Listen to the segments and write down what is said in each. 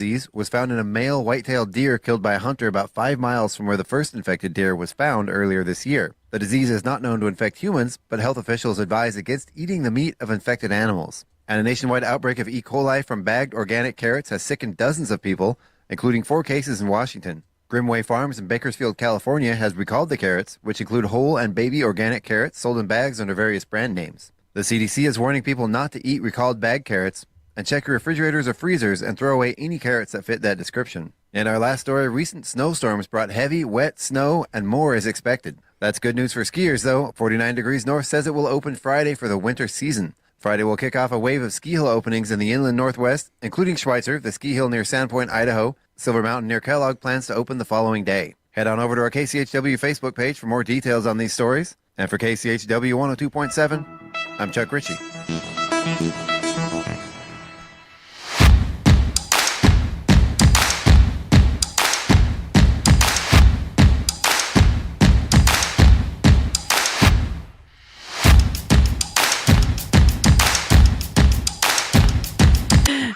disease was found in a male white-tailed deer killed by a hunter about 5 miles from where the first infected deer was found earlier this year. The disease is not known to infect humans, but health officials advise against eating the meat of infected animals. And a nationwide outbreak of E. coli from bagged organic carrots has sickened dozens of people, including 4 cases in Washington. Grimway Farms in Bakersfield, California has recalled the carrots, which include whole and baby organic carrots sold in bags under various brand names. The CDC is warning people not to eat recalled bagged carrots, and check your refrigerators or freezers and throw away any carrots that fit that description. In our last story, recent snowstorms brought heavy, wet snow, and more is expected. That's good news for skiers, though. 49 Degrees North says it will open Friday for the winter season. Friday will kick off a wave of ski hill openings in the inland northwest, including Schweitzer, the ski hill near Sandpoint, Idaho. Silver Mountain near Kellogg plans to open the following day. Head on over to our KCHW Facebook page for more details on these stories. And for KCHW 102.7, I'm Chuck Ritchie.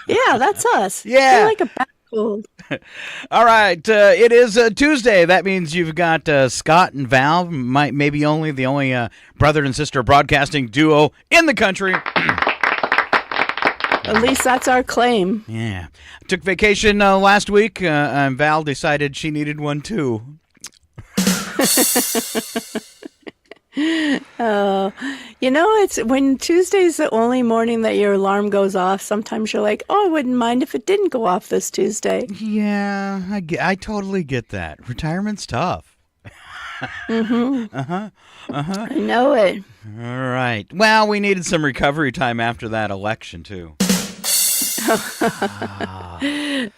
Yeah, that's us. Yeah. We're like a back cold. All right. It is Tuesday. That means you've got Scott and Val, maybe the only brother and sister broadcasting duo in the country. At least that's our claim. Yeah. Took vacation last week, and Val decided she needed one too. It's when Tuesday's the only morning that your alarm goes off. Sometimes you're like, oh, I wouldn't mind if it didn't go off this Tuesday. Yeah, I totally get that. Retirement's tough. I know it. All right. Well, we needed some recovery time after that election, too.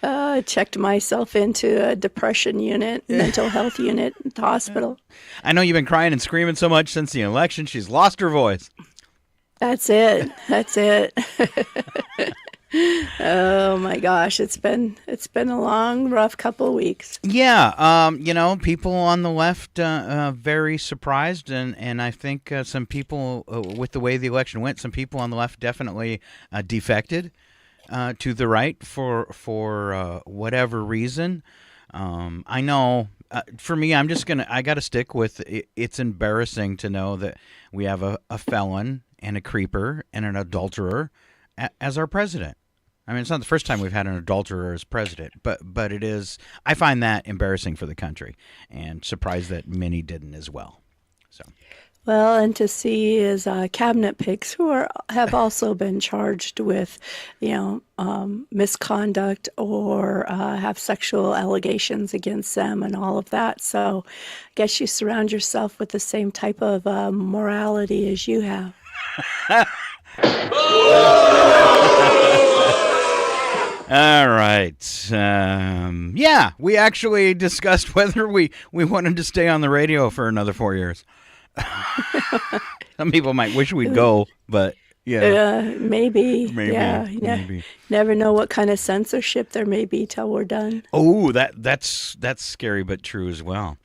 I checked myself into a depression unit, mental health unit at the hospital. I know you've been crying and screaming so much since the election. She's lost her voice. That's it. Oh my gosh, it's been a long, rough couple of weeks. Yeah, people on the left very surprised, and I think some people with the way the election went, some people on the left definitely defected to the right for whatever reason. I know. For me, I got to stick with it. It's embarrassing to know that we have a felon and a creeper and an adulterer as our president. I mean, it's not the first time we've had an adulterer as president, but it is. I find that embarrassing for the country, and surprised that many didn't as well. So. Well, and to see his cabinet picks who have also been charged with, misconduct or have sexual allegations against them and all of that. So I guess you surround yourself with the same type of morality as you have. All right. Yeah, we actually discussed whether we wanted to stay on the radio for another 4 years. Some people might wish we'd go, but yeah. Maybe. Yeah. Maybe. Never know what kind of censorship there may be till we're done. Oh, that's scary but true as well.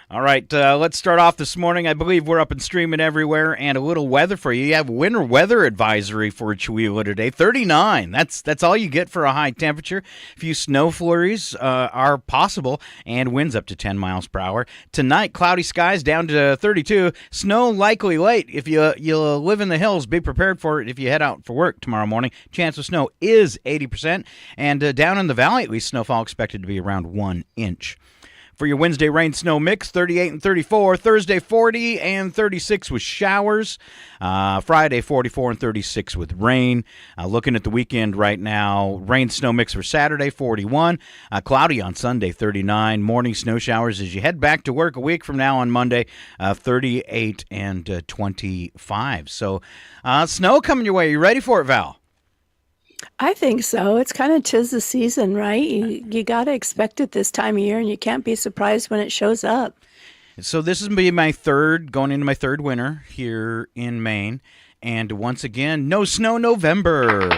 All right, let's start off this morning. I believe we're up and streaming everywhere, and a little weather for you. You have winter weather advisory for Chihuahua today, 39. That's all you get for a high temperature. A few snow flurries are possible, and winds up to 10 miles per hour. Tonight, cloudy skies down to 32. Snow likely late. If you live in the hills, be prepared for it if you head out for work tomorrow morning. Chance of snow is 80%, and down in the valley, at least, snowfall expected to be around 1 inch. For your Wednesday rain-snow mix, 38 and 34. Thursday, 40 and 36 with showers. Friday, 44 and 36 with rain. Looking at the weekend right now, rain-snow mix for Saturday, 41. Cloudy on Sunday, 39. Morning snow showers as you head back to work a week from now on Monday, 38 and 25. So snow coming your way. You ready for it, Val? I think so. It's kind of 'tis the season, right? You got to expect it this time of year, and you can't be surprised when it shows up. So this is going to be going into my third winter here in Maine. And once again, no snow November.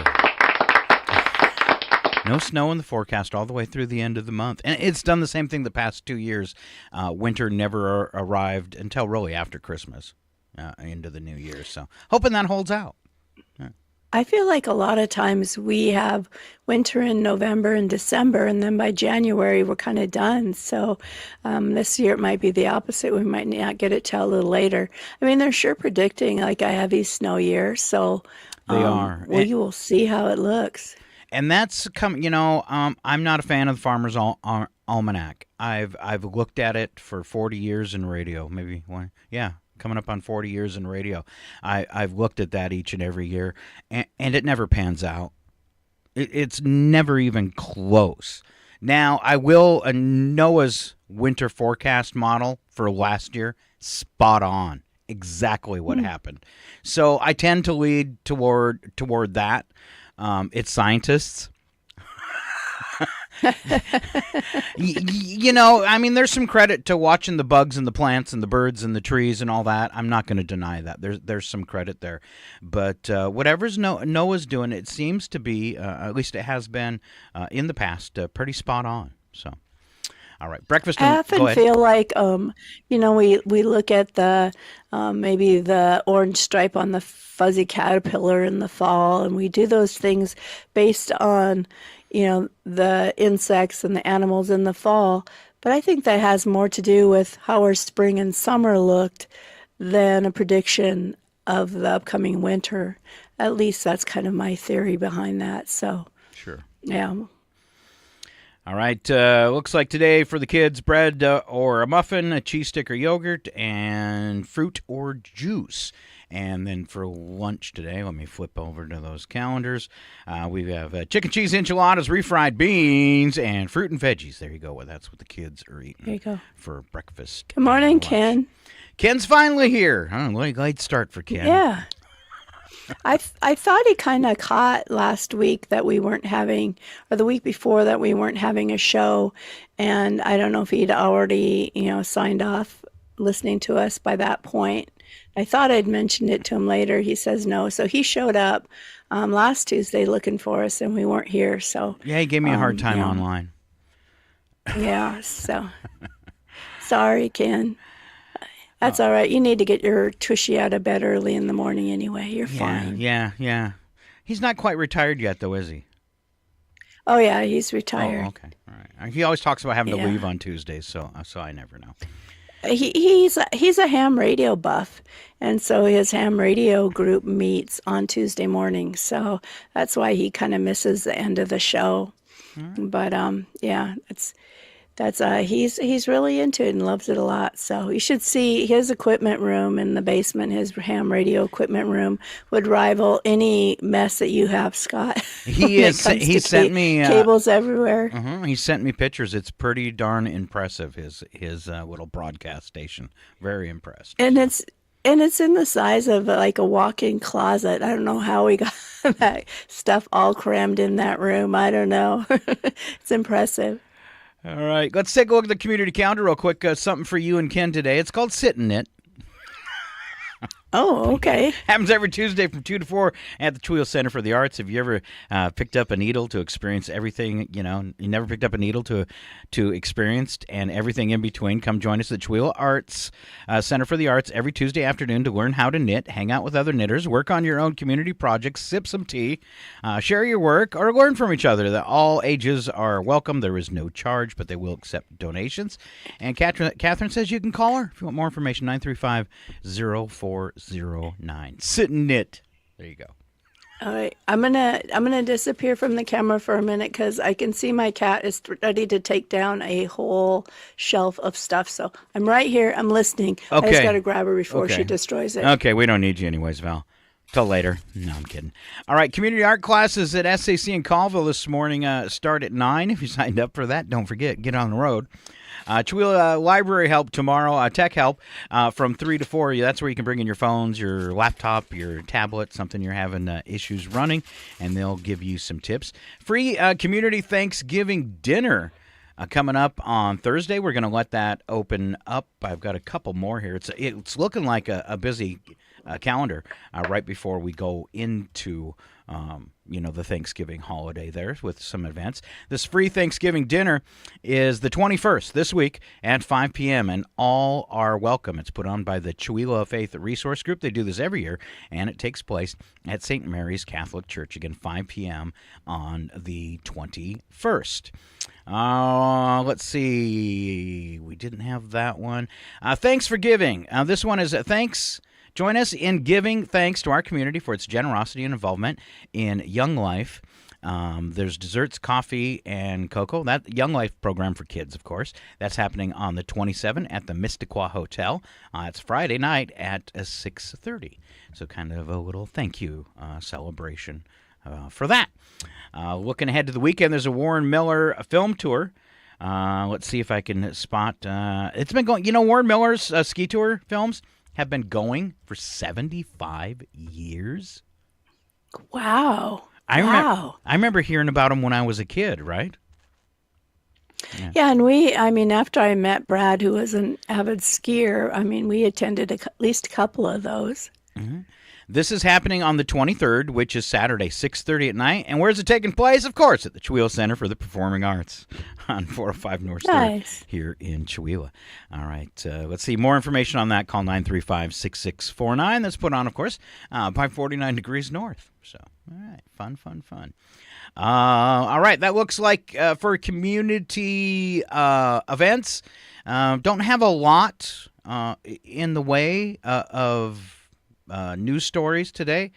No snow in the forecast all the way through the end of the month. And it's done the same thing the past 2 years. Winter never arrived until really after Christmas into the new year. So hoping that holds out. I feel like a lot of times we have winter in November and December, and then by January we're kind of done. So this year it might be the opposite. We might not get it till a little later. I mean, they're sure predicting like a heavy snow year. So They are. you will see how it looks. And that's come. I'm not a fan of the Farmer's Almanac. I've looked at it for 40 years in radio, maybe one. Yeah, coming up on 40 years in radio. I've looked at that each and every year, and it never pans out. It's never even close. Now, I will Noah's winter forecast model for last year, spot on, exactly what happened. So I tend to lead toward that. It's scientists. I mean, there's some credit to watching the bugs and the plants and the birds and the trees and all that. I'm not going to deny that. There's some credit there. But whatever's Noah's doing, it seems to be, at least it has been in the past, pretty spot on. So, all right, breakfast. I Go often ahead. feel like, we look at the maybe the orange stripe on the fuzzy caterpillar in the fall, and we do those things based on, the insects and the animals in the fall. But I think that has more to do with how our spring and summer looked than a prediction of the upcoming winter. At least that's kind of my theory behind that. So, Sure. yeah. All right. Looks like today for the kids, bread or a muffin, a cheese stick or yogurt, and fruit or juice. And then for lunch today, let me flip over to those calendars. We have chicken cheese enchiladas, refried beans, and fruit and veggies. There you go. Well, that's what the kids are eating There you go. for breakfast. Good morning, and lunch. Ken. Ken's finally here. Late start for Ken. Yeah. I thought he kind of caught last week that we weren't having, or the week before that we weren't having a show, and I don't know if he'd already, signed off listening to us by that point. I thought I'd mentioned it to him later. He says no, so he showed up last Tuesday looking for us, and we weren't here. So Yeah, he gave me a hard time yeah. online. Yeah, so sorry, Ken. That's all right. You need to get your tushy out of bed early in the morning anyway. You're fine. Yeah. He's not quite retired yet, though, is he? Oh yeah, he's Oh, retired. okay. All right. He always talks about having to Yeah. leave on Tuesdays, so I never know. He's a ham radio buff, and so his ham radio group meets on Tuesday mornings. So that's why he kind of misses the end of the show. But yeah, he's really into it and loves it a lot. So you should see his equipment room in the basement. His ham radio equipment room would rival any mess that you have, Scott. He is. He sent me cables everywhere. He sent me pictures. It's pretty darn impressive. His little broadcast station. Very impressed. And it's in the size of like a walk-in closet. I don't know how we got that stuff all crammed in that room. I don't know. It's impressive. All right, let's take a look at the community calendar real quick. Something for you and Ken today. It's called Sit and Knit. Oh, okay. Happens every Tuesday from 2 to 4 at the Tweel Center for the Arts. Have you ever picked up a needle to experience everything, you never picked up a needle to experience and everything in between? Come join us at Tweel Arts Center for the Arts every Tuesday afternoon to learn how to knit, hang out with other knitters, work on your own community projects, sip some tea, share your work, or learn from each other. All ages are welcome. There is no charge, but they will accept donations. And Catherine says you can call her if you want more information, 935-0409. Sit and knit. There you go. All right. I'm gonna disappear from the camera for a minute because I can see my cat is ready to take down a whole shelf of stuff. So I'm right here. I'm listening. I just Okay. got to grab her before Okay. she destroys it. Okay, we don't need you anyways, Val. Till later. No, I'm kidding. All right, community art classes at SAC in Colville this morning start at 9. If you signed up for that, don't forget, get on the road. Chihuahua library help tomorrow, tech help from 3 to 4. That's where you can bring in your phones, your laptop, your tablet, something you're having issues running, and they'll give you some tips. Free community Thanksgiving dinner coming up on Thursday. We're going to let that open up. I've got a couple more here. It's looking like a busy calendar right before we go into the Thanksgiving holiday there with some events. This free Thanksgiving dinner is the 21st this week at 5 p.m., and all are welcome. It's put on by the Chihuahua Faith Resource Group. They do this every year, and it takes place at St. Mary's Catholic Church, again, 5 p.m. on the 21st. Let's see. We didn't have that one. Thanks for giving. This one is thanks. Join us in giving thanks to our community for its generosity and involvement in Young Life. There's desserts, coffee, and cocoa. That Young Life program for kids, of course. That's happening on the 27th at the Mysticwa Hotel. It's Friday night at 6:30. So kind of a little thank you celebration for that. Looking ahead to the weekend, there's a Warren Miller film tour. Let's see if I can spot. It's been going. Warren Miller's ski tour films have been going for 75 years. Wow. I remember hearing about them when I was a kid, right? Yeah, and after I met Brad, who was an avid skier, we attended at least a couple of those. Mm-hmm. This is happening on the 23rd, which is Saturday, 6:30 at night. And where's it taking place? Of course, at the Chihuahua Center for the Performing Arts on 405 North Nice. Street here in Chihuahua. All right, let's see. More information on that, call 935-6649. That's put on, of course, by 49 Degrees North. So, all right, fun. All right, that looks like for community events, don't have a lot in the way of news stories today.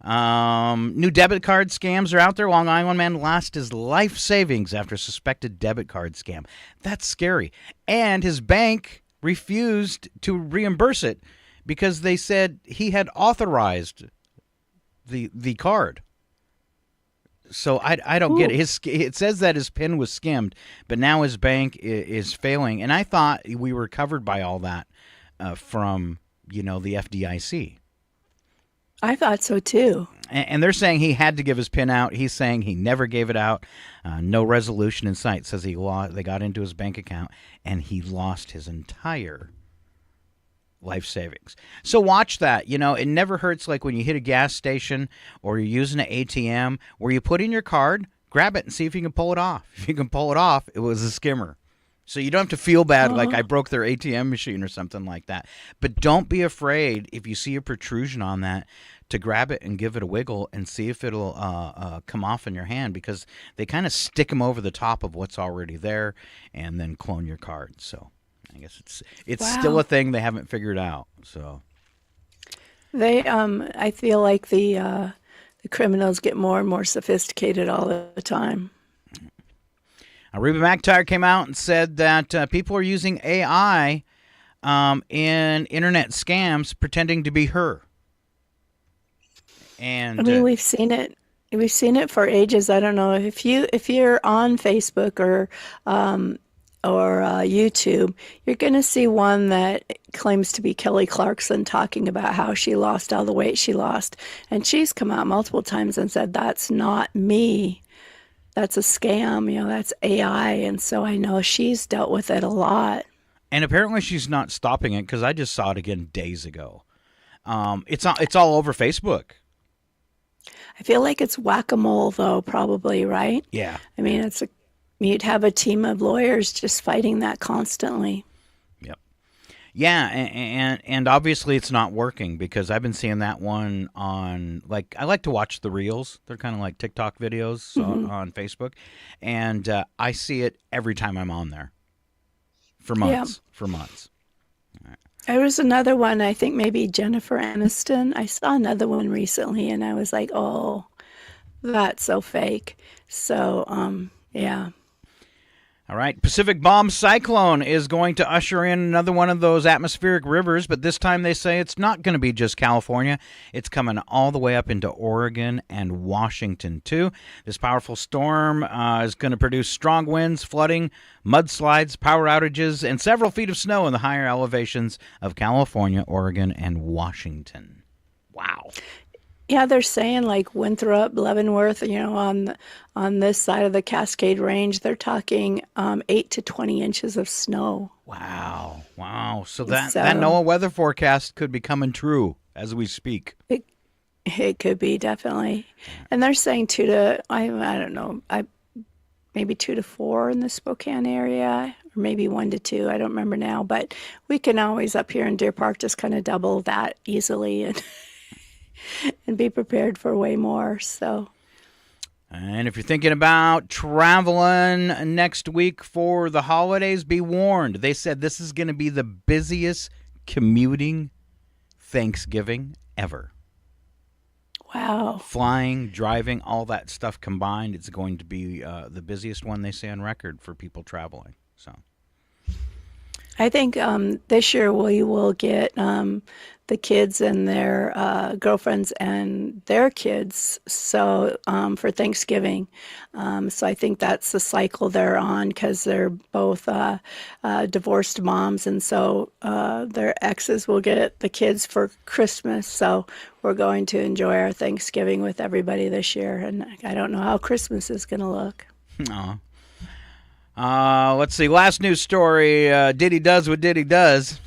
New debit card scams are out there. Long Island man lost his life savings after a suspected debit card scam. That's scary. And his bank refused to reimburse it because they said he had authorized the card. So I don't get it. It says that his PIN was skimmed, but now his bank is failing. And I thought we were covered by all that from the FDIC. I thought so too. And they're saying he had to give his PIN out. He's saying he never gave it out. No resolution in sight. Says they got into his bank account and he lost his entire life savings. So watch that. It never hurts like when you hit a gas station or you're using an ATM where you put in your card, grab it and see if you can pull it off. If you can pull it off, it was a skimmer. So you don't have to feel bad like I broke their ATM machine or something like that. But don't be afraid if you see a protrusion on that to grab it and give it a wiggle and see if it'll come off in your hand, because they kind of stick them over the top of what's already there and then clone your card. So I guess it's still a thing they haven't figured out. So I feel like the criminals get more and more sophisticated all the time. Reba McEntire came out and said that people are using AI in internet scams pretending to be her. And we've seen it. We've seen it for ages. I don't know if you're on Facebook or YouTube, you're going to see one that claims to be Kelly Clarkson talking about how she lost all the weight she lost, and she's come out multiple times and said that's not me. That's a scam, that's AI. And so I know she's dealt with it a lot. And apparently she's not stopping it, because I just saw it again days ago. It's all over Facebook. I feel like it's whack-a-mole, though, probably, right? Yeah. You'd have a team of lawyers just fighting that constantly. Yep. Yeah, and obviously it's not working, because I've been seeing that one on, I like to watch the Reels. They're kind of like TikTok videos on Facebook. And I see it every time I'm on there for months. Yeah. For months. All right. There was another one, I think maybe Jennifer Aniston. I saw another one recently, and I was like, oh, that's so fake. So, yeah. All right, Pacific Bomb Cyclone is going to usher in another one of those atmospheric rivers, but this time they say it's not going to be just California. It's coming all the way up into Oregon and Washington, too. This powerful storm is going to produce strong winds, flooding, mudslides, power outages, and several feet of snow in the higher elevations of California, Oregon, and Washington. Wow. Yeah, they're saying like Winthrop, Leavenworth, on this side of the Cascade Range, they're talking 8 to 20 inches of snow. Wow. So that NOAA weather forecast could be coming true as we speak. It could be definitely. And they're saying I don't know, maybe 2 to 4 in the Spokane area, or maybe 1 to 2. I don't remember now, but we can always up here in Deer Park just kind of double that easily and and be prepared for way more. So. And if you're thinking about traveling next week for the holidays, be warned. They said this is going to be the busiest commuting Thanksgiving ever. Wow. Flying, driving, all that stuff combined, it's going to be the busiest one they say on record for people traveling. So I think this year we will get the kids and their girlfriends and their kids for Thanksgiving. So I think that's the cycle they're on because they're both divorced moms, and so their exes will get the kids for Christmas. So we're going to enjoy our Thanksgiving with everybody this year, and I don't know how Christmas is going to look. Let's see. Last news story. Diddy does what Diddy does.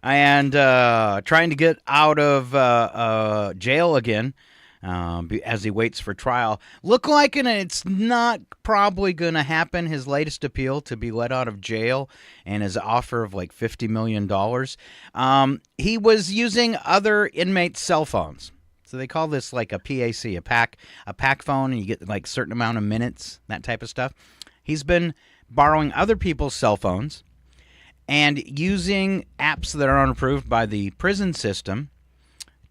And trying to get out of jail again as he waits for trial. Look like it's not probably going to happen. His latest appeal to be let out of jail and his offer of like $50 million. He was using other inmates' cell phones. So they call this like a PAC, a pack phone, and you get like a certain amount of minutes, that type of stuff. He's been borrowing other people's cell phones and using apps that are unapproved by the prison system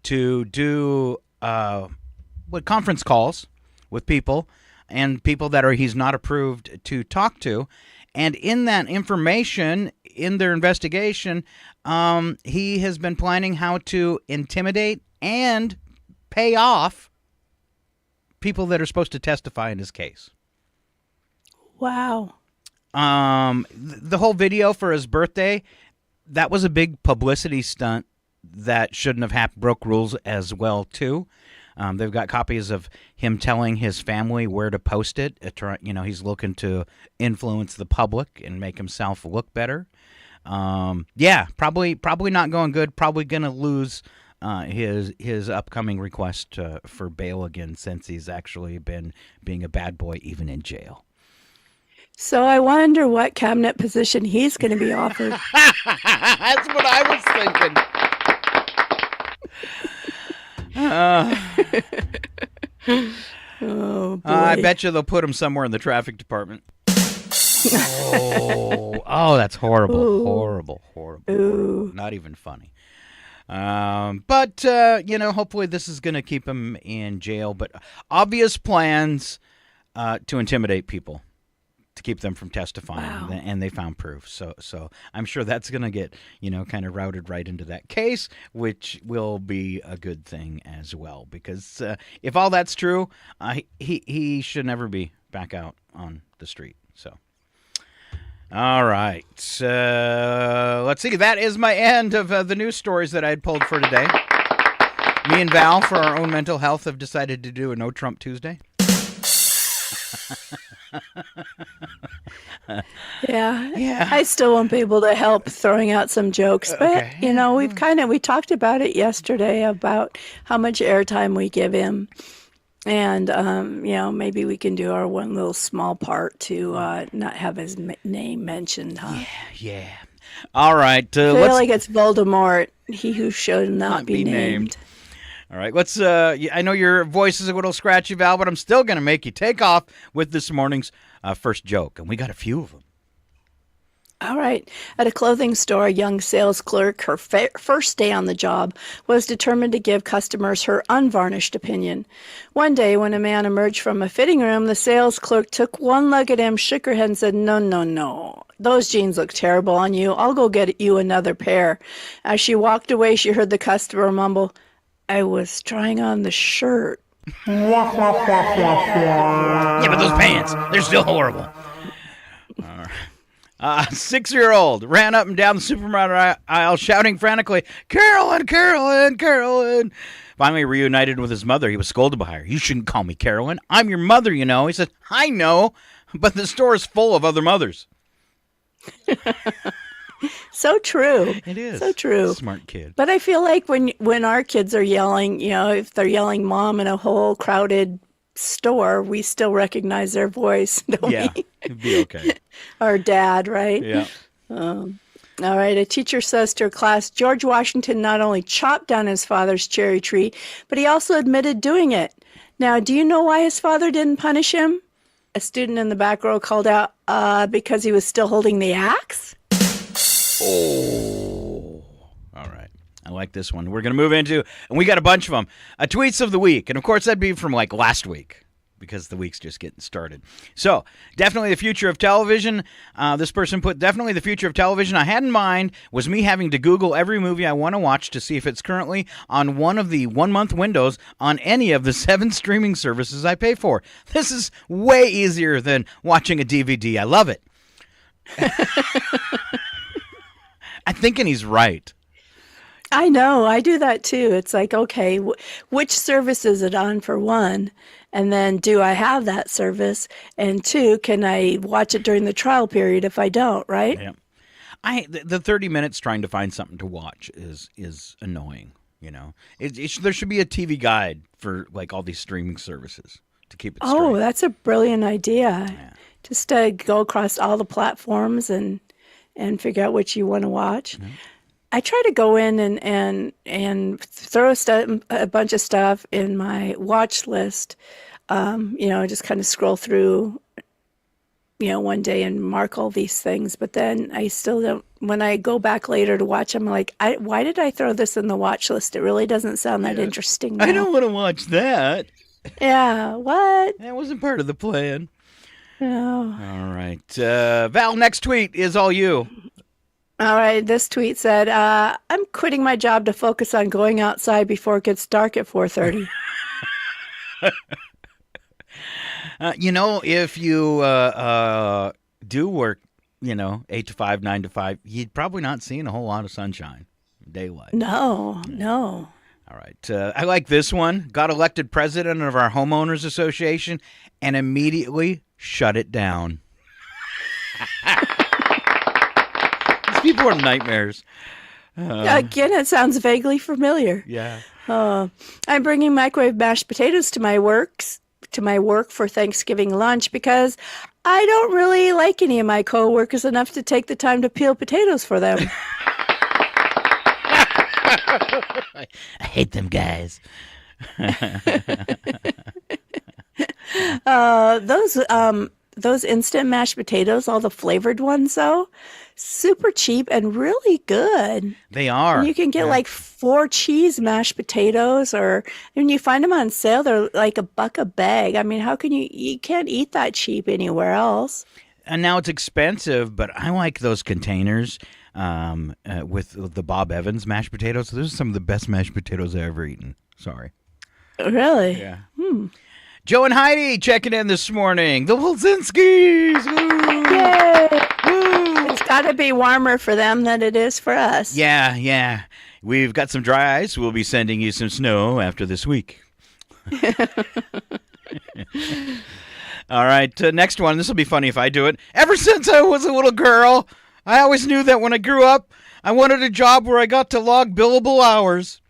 to do conference calls with people and people that he's not approved to talk to. And in that information, in their investigation, he has been planning how to intimidate and pay off people that are supposed to testify in his case. Wow. The whole video for his birthday, that was a big publicity stunt that shouldn't have happened, broke rules as well, too. They've got copies of him telling his family where to post it. He's looking to influence the public and make himself look better. Probably not going good. Probably going to lose his upcoming request for bail again, since he's actually been being a bad boy even in jail. So I wonder what cabinet position he's going to be offered. That's what I was thinking. Oh, boy. I bet you they'll put him somewhere in the traffic department. That's horrible. Ooh. Horrible. Ooh. Not even funny. But hopefully this is going to keep him in jail. But obvious plans to intimidate people, to keep them from testifying. Wow. And they found proof. So I'm sure that's going to get, kind of routed right into that case, which will be a good thing as well. Because if all that's true, he should never be back out on the street. So. All right. Let's see. That is my end of the news stories that I had pulled for today. Me and Val, for our own mental health, have decided to do a No Trump Tuesday. Yeah. I still won't be able to help throwing out some jokes, but Okay. we talked about it yesterday about how much airtime we give him. And, maybe we can do our one little small part to not have his name mentioned, huh? Yeah. All right. I feel like it's Voldemort, he who should not be named. All right. Let's. I know your voice is a little scratchy, Val, but I'm still going to make you take off with this morning's first joke. And we got a few of them. All right. At a clothing store, a young sales clerk, her first day on the job, was determined to give customers her unvarnished opinion. One day, when a man emerged from a fitting room, the sales clerk took one look at him, shook her head, and said, No. Those jeans look terrible on you. I'll go get you another pair. As she walked away, she heard the customer mumble, I was trying on the shirt. Yeah, but those pants, they're still horrible. All right. 6-year-old ran up and down the supermarket aisle shouting frantically, Carolyn, Carolyn, Carolyn. Finally reunited with his mother, he was scolded by her. You shouldn't call me Carolyn. I'm your mother, you know. He said, I know, but the store is full of other mothers. So true. It is. So true. Smart kid. But I feel like when our kids are yelling, if they're yelling mom in a whole crowded store, we still recognize their voice, don't Yeah, we? it'd be okay. Or dad, right? Yeah. All right. A teacher says to her class, George Washington not only chopped down his father's cherry tree, but he also admitted doing it. Now, do you know why his father didn't punish him? A student in the back row called out, because he was still holding the axe? Oh. All right. I like this one. We're going to move into, and we got a bunch of them, tweets of the week. And, of course, that'd be from, like, last week because the week's just getting started. So, definitely the future of television. This person put, definitely the future of television I had in mind was me having to Google every movie I want to watch to see if it's currently on one of the 1-month windows on any of the 7 streaming services I pay for. This is way easier than watching a DVD. I love it. I'm thinking he's right. I know. I do that too. It's like, okay, which service is it on for one? And then do I have that service? And two, can I watch it during the trial period if I don't, right? Yeah. The 30 minutes trying to find something to watch is annoying, there should be a TV guide for like all these streaming services to keep it straight. Oh, that's a brilliant idea. Yeah. Just to go across all the platforms and figure out which you want to watch. Mm-hmm. I try to go in and throw a bunch of stuff in my watch list. Just kind of scroll through, one day and mark all these things. But then I still don't. When I go back later to watch, I'm like, why did I throw this in the watch list? It really doesn't sound that interesting now. I don't want to watch that. Yeah, what? That wasn't part of the plan. Oh. All right. Val, next tweet is all you. All right, this tweet said, I'm quitting my job to focus on going outside before it gets dark at 4:30. If you do work, 8 to 5, 9 to 5, you'd probably not seeing a whole lot of sunshine, daylight. No. All right. I like this one. Got elected president of our homeowners association and immediately shut it down. People are nightmares. Again, it sounds vaguely familiar. Yeah. I'm bringing microwave mashed potatoes to my work for Thanksgiving lunch because I don't really like any of my coworkers enough to take the time to peel potatoes for them. I hate them guys. Those instant mashed potatoes, all the flavored ones, though, super cheap and really good. They are. And you can get like 4 cheese mashed potatoes, or when you find them on sale, they're like $1 a bag. I mean, how can you can't eat that cheap anywhere else. And now it's expensive, but I like those containers with the Bob Evans mashed potatoes. Those are some of the best mashed potatoes I've ever eaten. Sorry. Really? Yeah. Joe and Heidi checking in this morning. The Wilczynskis. Yay! Woo! It's got to be warmer for them than it is for us. Yeah. We've got some dry ice. We'll be sending you some snow after this week. All right, next one. This will be funny if I do it. Ever since I was a little girl, I always knew that when I grew up, I wanted a job where I got to log billable hours.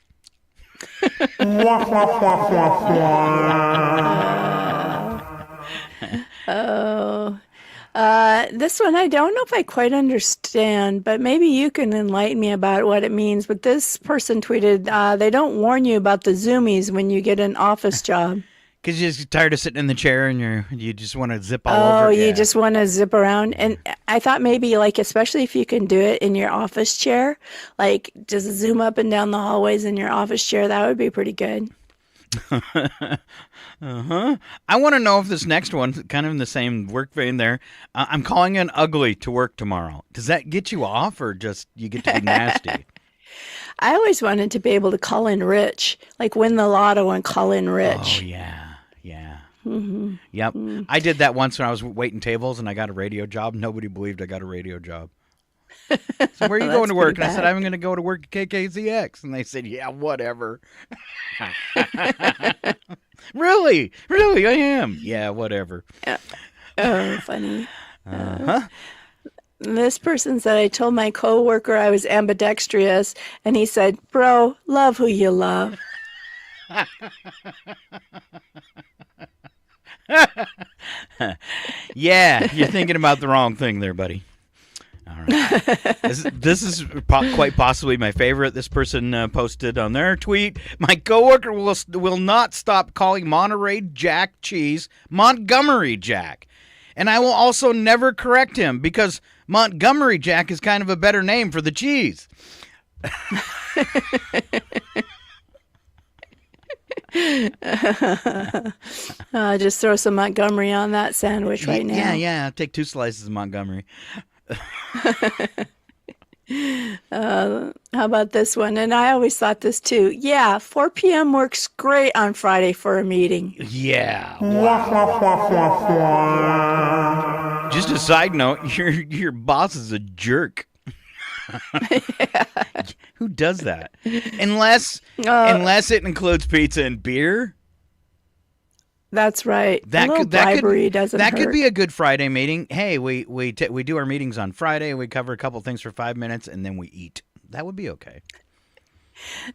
This one I don't know if I quite understand, but maybe you can enlighten me about what it means. But this person tweeted, they don't warn you about the zoomies when you get an office job. Because you're just tired of sitting in the chair and you just want to zip all over. Oh, you just want to zip around. And I thought maybe, like, especially if you can do it in your office chair, like just zoom up and down the hallways in your office chair, that would be pretty good. Uh-huh. I want to know if this next one, kind of in the same work vein there, I'm calling in ugly to work tomorrow. Does that get you off or just you get to be nasty? I always wanted to be able to call in rich, like win the lotto and call in rich. Oh, yeah. Mm-hmm. Yep. I did that once when I was waiting tables and I got a radio job. Nobody believed I got a radio job. So where are you going to work? And I said, I'm going to go to work at KCHW. And they said, yeah, whatever. Really? Really? I am. Yeah, whatever. Oh, funny. Uh-huh. This person said, I told my coworker I was ambidextrous, and he said, bro, love who you love. Yeah, you're thinking about the wrong thing there, buddy. All right. This is quite possibly my favorite. This person posted on their tweet, my coworker will not stop calling Monterey Jack cheese Montgomery Jack. And I will also never correct him because Montgomery Jack is kind of a better name for the cheese. Just throw some Montgomery on that sandwich right now. Yeah. Take 2 slices of Montgomery. How about this one? And I always thought this too. Yeah, 4 p.m. works great on Friday for a meeting. Yeah. Wow. Just a side note, your boss is a jerk. Who does that? Unless it includes pizza and beer. That's right. Bribery doesn't hurt. That could be a good Friday meeting. Hey, we do our meetings on Friday. We cover a couple things for 5 minutes, and then we eat. That would be okay.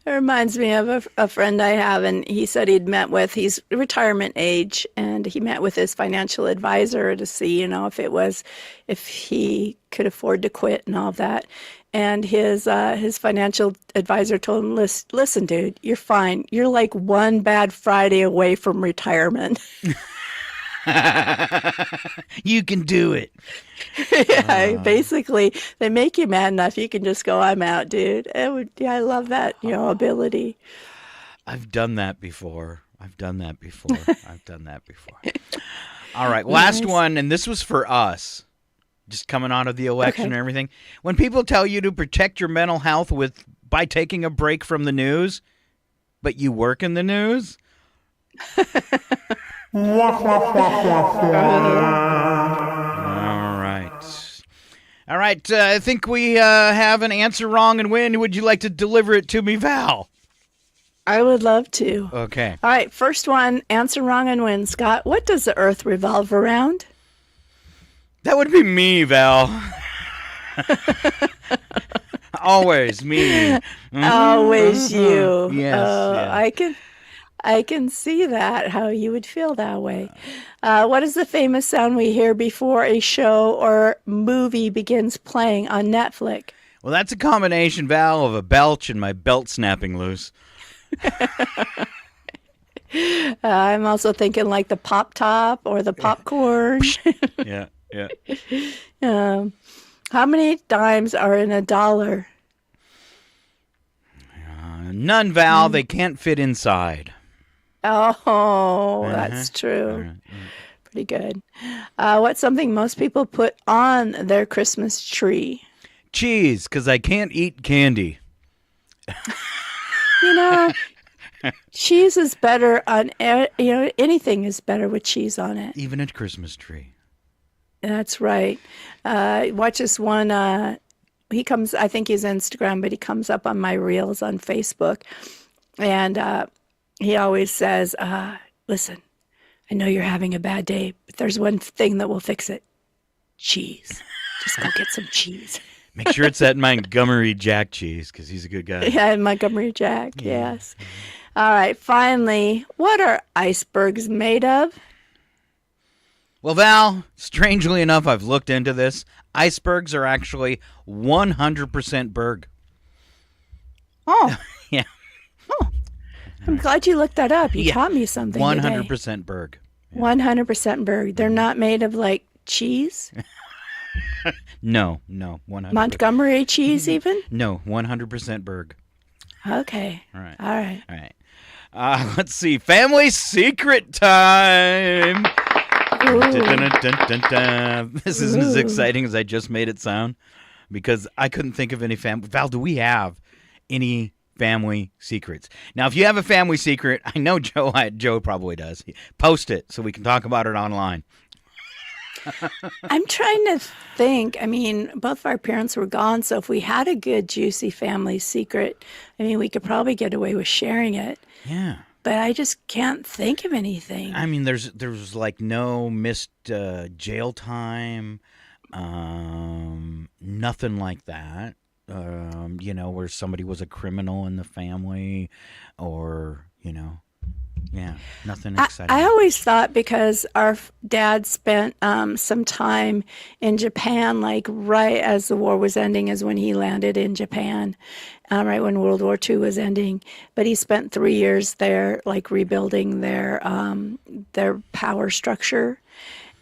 It reminds me of a friend I have, and he said he's retirement age, and he met with his financial advisor to see, if he could afford to quit and all of that. And his financial advisor told him, listen, dude, you're fine. You're like one bad Friday away from retirement. You can do it. Yeah, basically, they make you mad enough, you can just go, I'm out, dude. I love that, ability. I've done that before. All right, last one, and this was for us. Just coming out of the election and everything. When people tell you to protect your mental health by taking a break from the news, but you work in the news. All right. I think we have an answer wrong and win. Would you like to deliver it to me, Val? I would love to. Okay. All right. First one, answer wrong and win. Scott, what does the Earth revolve around? That would be me, Val. Always me. Mm-hmm. Always you. Yes. I can see that, how you would feel that way. What is the famous sound we hear before a show or movie begins playing on Netflix? Well, that's a combination, Val, of a belch and my belt snapping loose. I'm also thinking like the pop top or the popcorn. Yeah. How many dimes are in a dollar? None, Val. They can't fit inside. Oh, that's true. Right. Pretty good. What's something most people put on their Christmas tree? Cheese, because I can't eat candy. Cheese is better on, anything is better with cheese on it. Even a Christmas tree. That's right. Watch this one. He comes, I think he's Instagram, but he comes up on my reels on Facebook. And he always says, listen, I know you're having a bad day, but there's one thing that will fix it. Cheese. Just go get some cheese. Make sure it's that Montgomery Jack cheese, because he's a good guy. Yeah, Montgomery Jack, yes. All right, finally, what are icebergs made of? Well, Val, strangely enough, I've looked into this. Icebergs are actually 100% berg. Oh. Yeah. Oh. I'm glad you looked that up. You taught me something 100% berg. Yeah. 100% berg. They're not made of, like, cheese? No, 100%. Montgomery cheese even? No, 100% berg. Okay. All right. All right. Let's see. Family secret time. This isn't as exciting as I just made it sound because I couldn't think of any family. Val, do we have any family secrets? Now, if you have a family secret, I know Joe probably does. Post it so we can talk about it online. I'm trying to think. I mean, both of our parents were gone, so if we had a good, juicy family secret, we could probably get away with sharing it. Yeah. But I just can't think of anything. I mean, there's like no missed jail time. Nothing like that. Where somebody was a criminal in the family, or yeah, nothing exciting. I always thought because our dad spent some time in Japan, like right as the war was ending, is when he landed in Japan, right when World War II was ending. But he spent 3 years there, like rebuilding their power structure.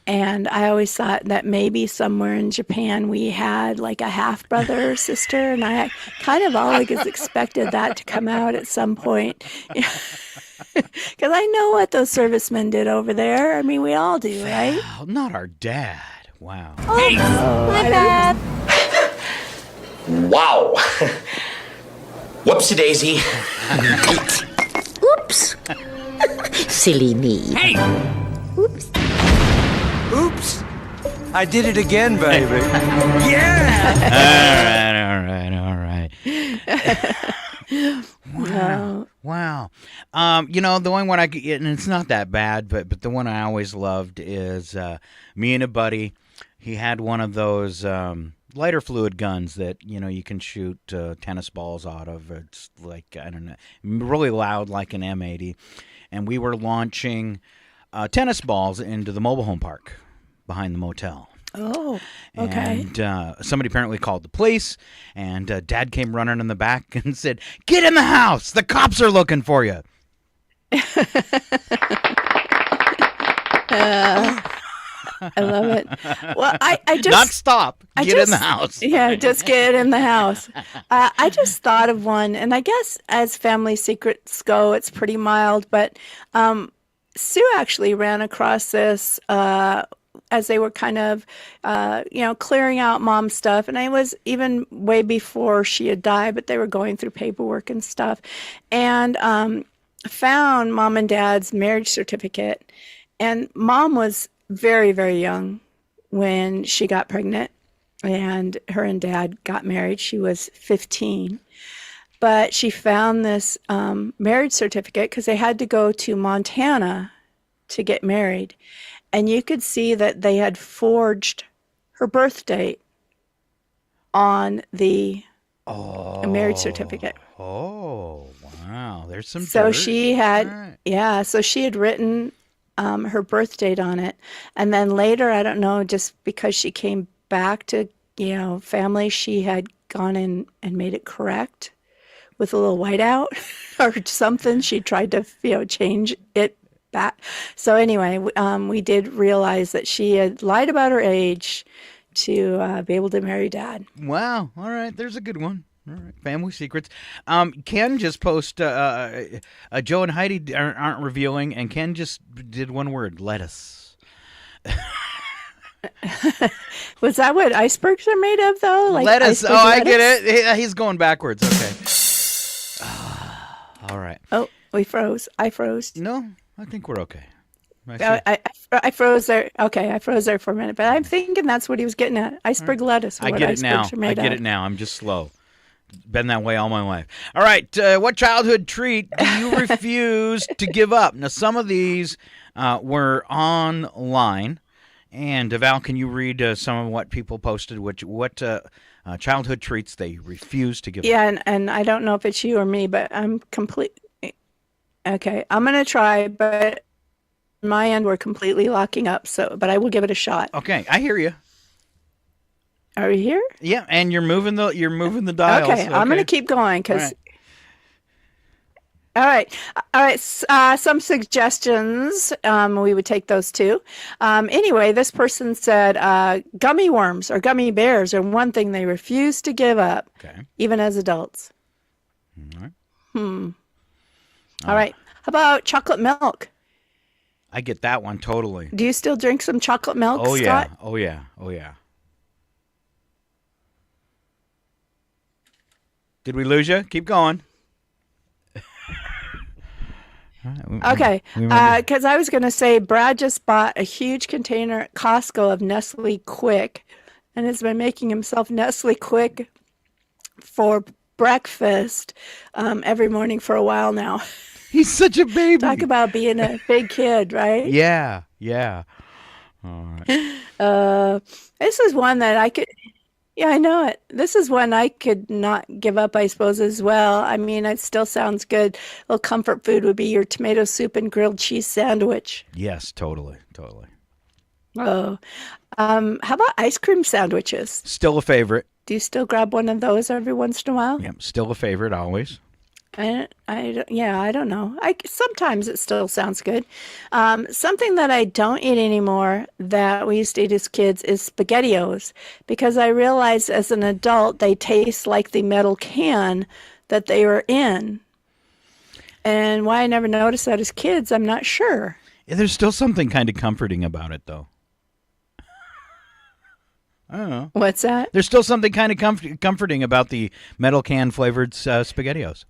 And I always thought that maybe somewhere in Japan we had like a half brother or sister, and I kind of always expected that to come out at some point. Because I know what those servicemen did over there. I mean, we all do, right? Wow, not our dad. Wow. Hey! My bad. Wow! Whoopsie daisy. Oops. Silly me. Hey! Oops. Oops! I did it again, baby. Yeah! All right. Wow. The one I and it's not that bad, but the one I always loved is me and a buddy. He had one of those lighter fluid guns that you can shoot tennis balls out of. It's like, I don't know, really loud, like an M80, and we were launching tennis balls into the mobile home park behind the motel. Oh, okay. And somebody apparently called the police, and Dad came running in the back and said, "Get in the house! The cops are looking for you." I love it. Well, I just Not stop. Get in the house. Yeah, just get in the house. I just thought of one, and I guess as family secrets go, it's pretty mild. But Sue actually ran across this as they were kind of, clearing out mom's stuff, and I was even way before she had died, but they were going through paperwork and stuff, and found mom and dad's marriage certificate, and mom was very, very young when she got pregnant, and her and dad got married. She was 15. But she found this marriage certificate because they had to go to Montana to get married. And you could see that they had forged her birth date on the marriage certificate. Oh, wow. There's some So dirt. she had, All right. yeah, so she had written her birth date on it. And then later, I don't know, just because she came back to, family, she had gone in and made it correct with a little whiteout or something. She tried to, change it back. So anyway, we did realize that she had lied about her age to be able to marry dad. Wow. All right. There's a good one. All right. Family secrets. Ken just posted, Joe and Heidi aren't revealing, and Ken just did one word, lettuce. Was that what icebergs are made of, though? Like lettuce. Oh, iceberg I get lettuce? it. He's going backwards. Okay. All right. Oh, we froze. I froze. No, I think we're okay. I froze there. Okay, I froze there for a minute, but I'm thinking that's what he was getting at. Iceberg lettuce. I What get it now. icebergs are made I get of. it now. I'm just slow. Been that way all my life. All right. What childhood treat do you refuse to give up? Now, some of these were online. And Val, can you read some of what people posted? What childhood treats they refuse to give up? Yeah, and I don't know if it's you or me, but I'm complete. Okay, I'm gonna try, but on my end we're completely locking up. So, but I will give it a shot. Okay, I hear you. Are we here? Yeah, and you're moving the dials. Okay, I'm gonna keep going because. All right. All right. Some suggestions. We would take those too. Anyway, this person said gummy worms or gummy bears are one thing they refuse to give up, Okay. even as adults. All right. All right. How about chocolate milk? I get that one totally. Do you still drink some chocolate milk, Oh yeah. Scott? Oh yeah. Oh yeah. Did we lose you? Keep going. Okay, We might because I was going to say Brad just bought a huge container at Costco of Nestle Quick and has been making himself Nestle Quick for breakfast every morning for a while now. He's such a baby. Talk about being a big kid, right? Yeah. Yeah. All right. This is one that I could. Yeah, I know it. This is one I could not give up, I suppose, as well. I mean, it still sounds good. A little comfort food would be your tomato soup and grilled cheese sandwich. Yes, totally. Oh, how about ice cream sandwiches? Still a favorite. Do you still grab one of those every once in a while? Yep, still a favorite always. I don't know. Sometimes it still sounds good. Something that I don't eat anymore that we used to eat as kids is SpaghettiOs because I realized as an adult they taste like the metal can that they were in. And why I never noticed that as kids, I'm not sure. Yeah, there's still something kind of comforting about it, though. I don't know. What's that? There's still something kind of comforting about the metal can flavored SpaghettiOs.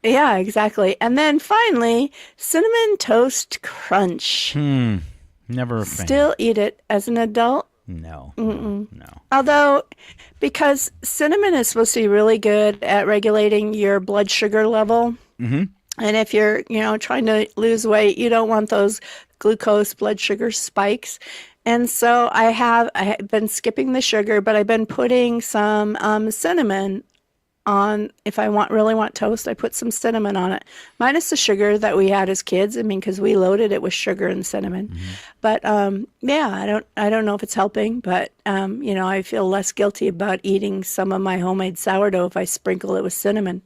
Yeah, exactly. And then finally, Cinnamon Toast Crunch. Never a fan. Still eat it as an adult. No. Although, because cinnamon is supposed to be really good at regulating your blood sugar level. Mm-hmm. And if you're, trying to lose weight, you don't want those glucose blood sugar spikes. And so I have been skipping the sugar, but I've been putting some cinnamon on. If I really want toast, I put some cinnamon on it, minus the sugar that we had as kids. I mean, because we loaded it with sugar and cinnamon. Mm-hmm. But yeah, I don't know if it's helping, but I feel less guilty about eating some of my homemade sourdough if I sprinkle it with cinnamon.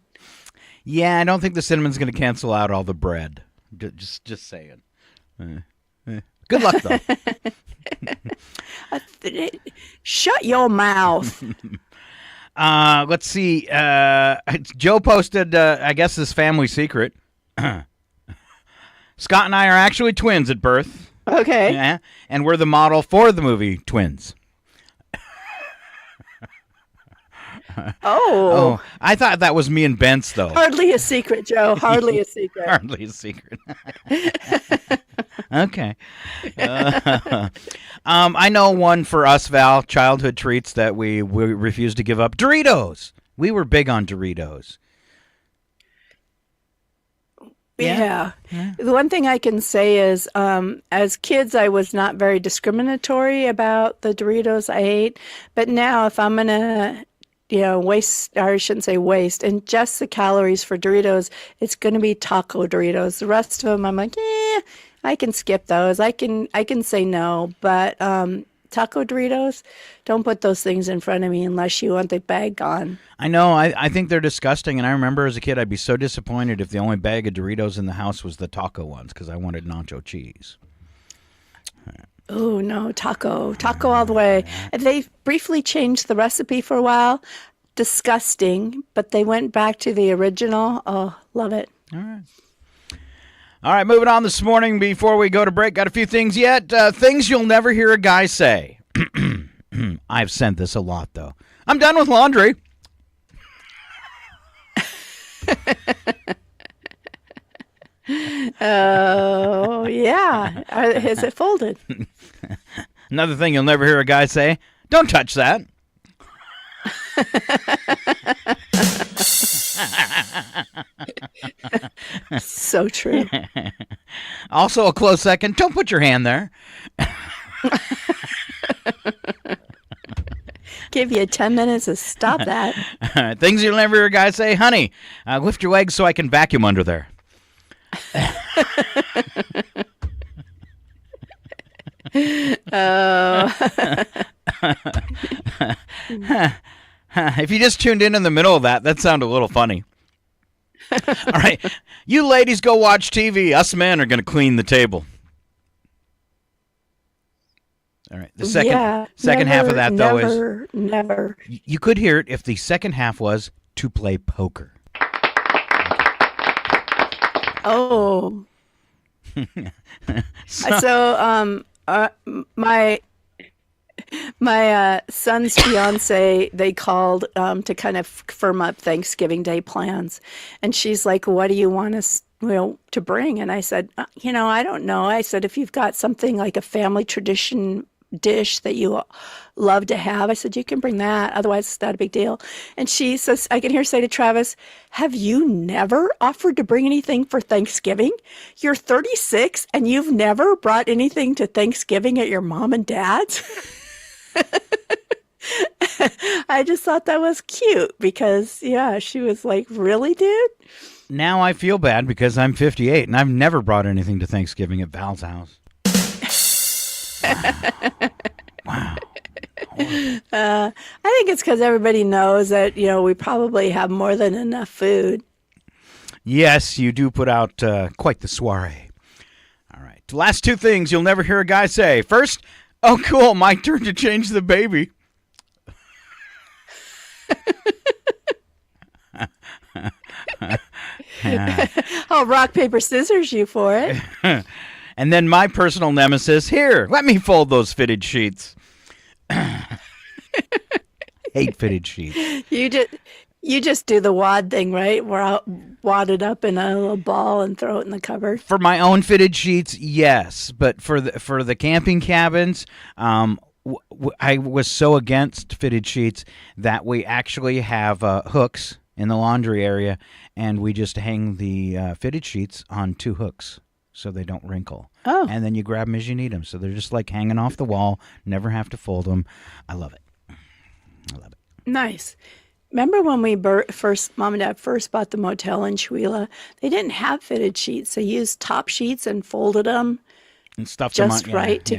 Yeah, I don't think the cinnamon's going to cancel out all the bread. Just saying. Good luck, though. Shut your mouth. Let's see. Joe posted, I guess, his family secret. Scott and I are actually twins at birth. Okay. Yeah, and we're the model for the movie Twins. Oh, I thought that was me and Bence, though. Hardly a secret, Joe. Hardly a secret. Hardly a secret. Okay. I know one for us, Val, childhood treats that we refuse to give up. Doritos. We were big on Doritos. Yeah. The one thing I can say is, as kids, I was not very discriminatory about the Doritos I ate. But now if I'm going to waste, or I shouldn't say waste, and just the calories for Doritos, it's going to be taco Doritos. The rest of them, I'm like, I can skip those. I can say no, but taco Doritos, don't put those things in front of me unless you want the bag gone. I know. I think they're disgusting, and I remember as a kid, I'd be so disappointed if the only bag of Doritos in the house was the taco ones because I wanted nacho cheese. Oh, no, taco all the way. They briefly changed the recipe for a while. Disgusting, but they went back to the original. Oh, love it. All right, moving on this morning before we go to break. Got a few things yet. Things you'll never hear a guy say. I've sent this a lot, though. I'm done with laundry. Oh, yeah. Is it folded? Another thing you'll never hear a guy say, don't touch that. So true. Also a close second, don't put your hand there. Give you 10 minutes to stop that. Things you'll never hear a guy say, honey, lift your legs so I can vacuum under there. If you just tuned in the middle of that sounded a little funny. All right, you ladies go watch TV. Us men are going to clean the table. All right, the second half of that, though, is... Never. You could hear it if the second half was to play poker. Oh. So, my son's fiance, they called to kind of firm up Thanksgiving Day plans, and she's like, "What do you want us, to bring?" And I said, "I don't know." I said, "If you've got something like a family tradition dish that you love to have. I said, you can bring that. Otherwise, it's not a big deal. And she says, I can hear her say to Travis, have you never offered to bring anything for Thanksgiving? You're 36 and you've never brought anything to Thanksgiving at your mom and dad's? I just thought that was cute because, yeah, she was like, really, dude? Now I feel bad because I'm 58 and I've never brought anything to Thanksgiving at Val's house. Wow. I think it's because everybody knows that, we probably have more than enough food. Yes, you do put out quite the soiree. All right. The last two things you'll never hear a guy say. First, oh, cool, my turn to change the baby. I'll rock, paper, scissors you for it. And then my personal nemesis, here, let me fold those fitted sheets. Hate fitted sheets. You just do the wad thing, right? Where I'll wad it up in a little ball and throw it in the cupboard. For my own fitted sheets, yes, but for the camping cabins, I was so against fitted sheets that we actually have hooks in the laundry area, and we just hang the fitted sheets on two hooks so they don't wrinkle. Oh. And then you grab them as you need them. So they're just like hanging off the wall, never have to fold them. I love it. I love it. Nice. Remember when we Mom and Dad first bought the motel in Chewelah? They didn't have fitted sheets. They used top sheets and folded them And stuffed just them on, right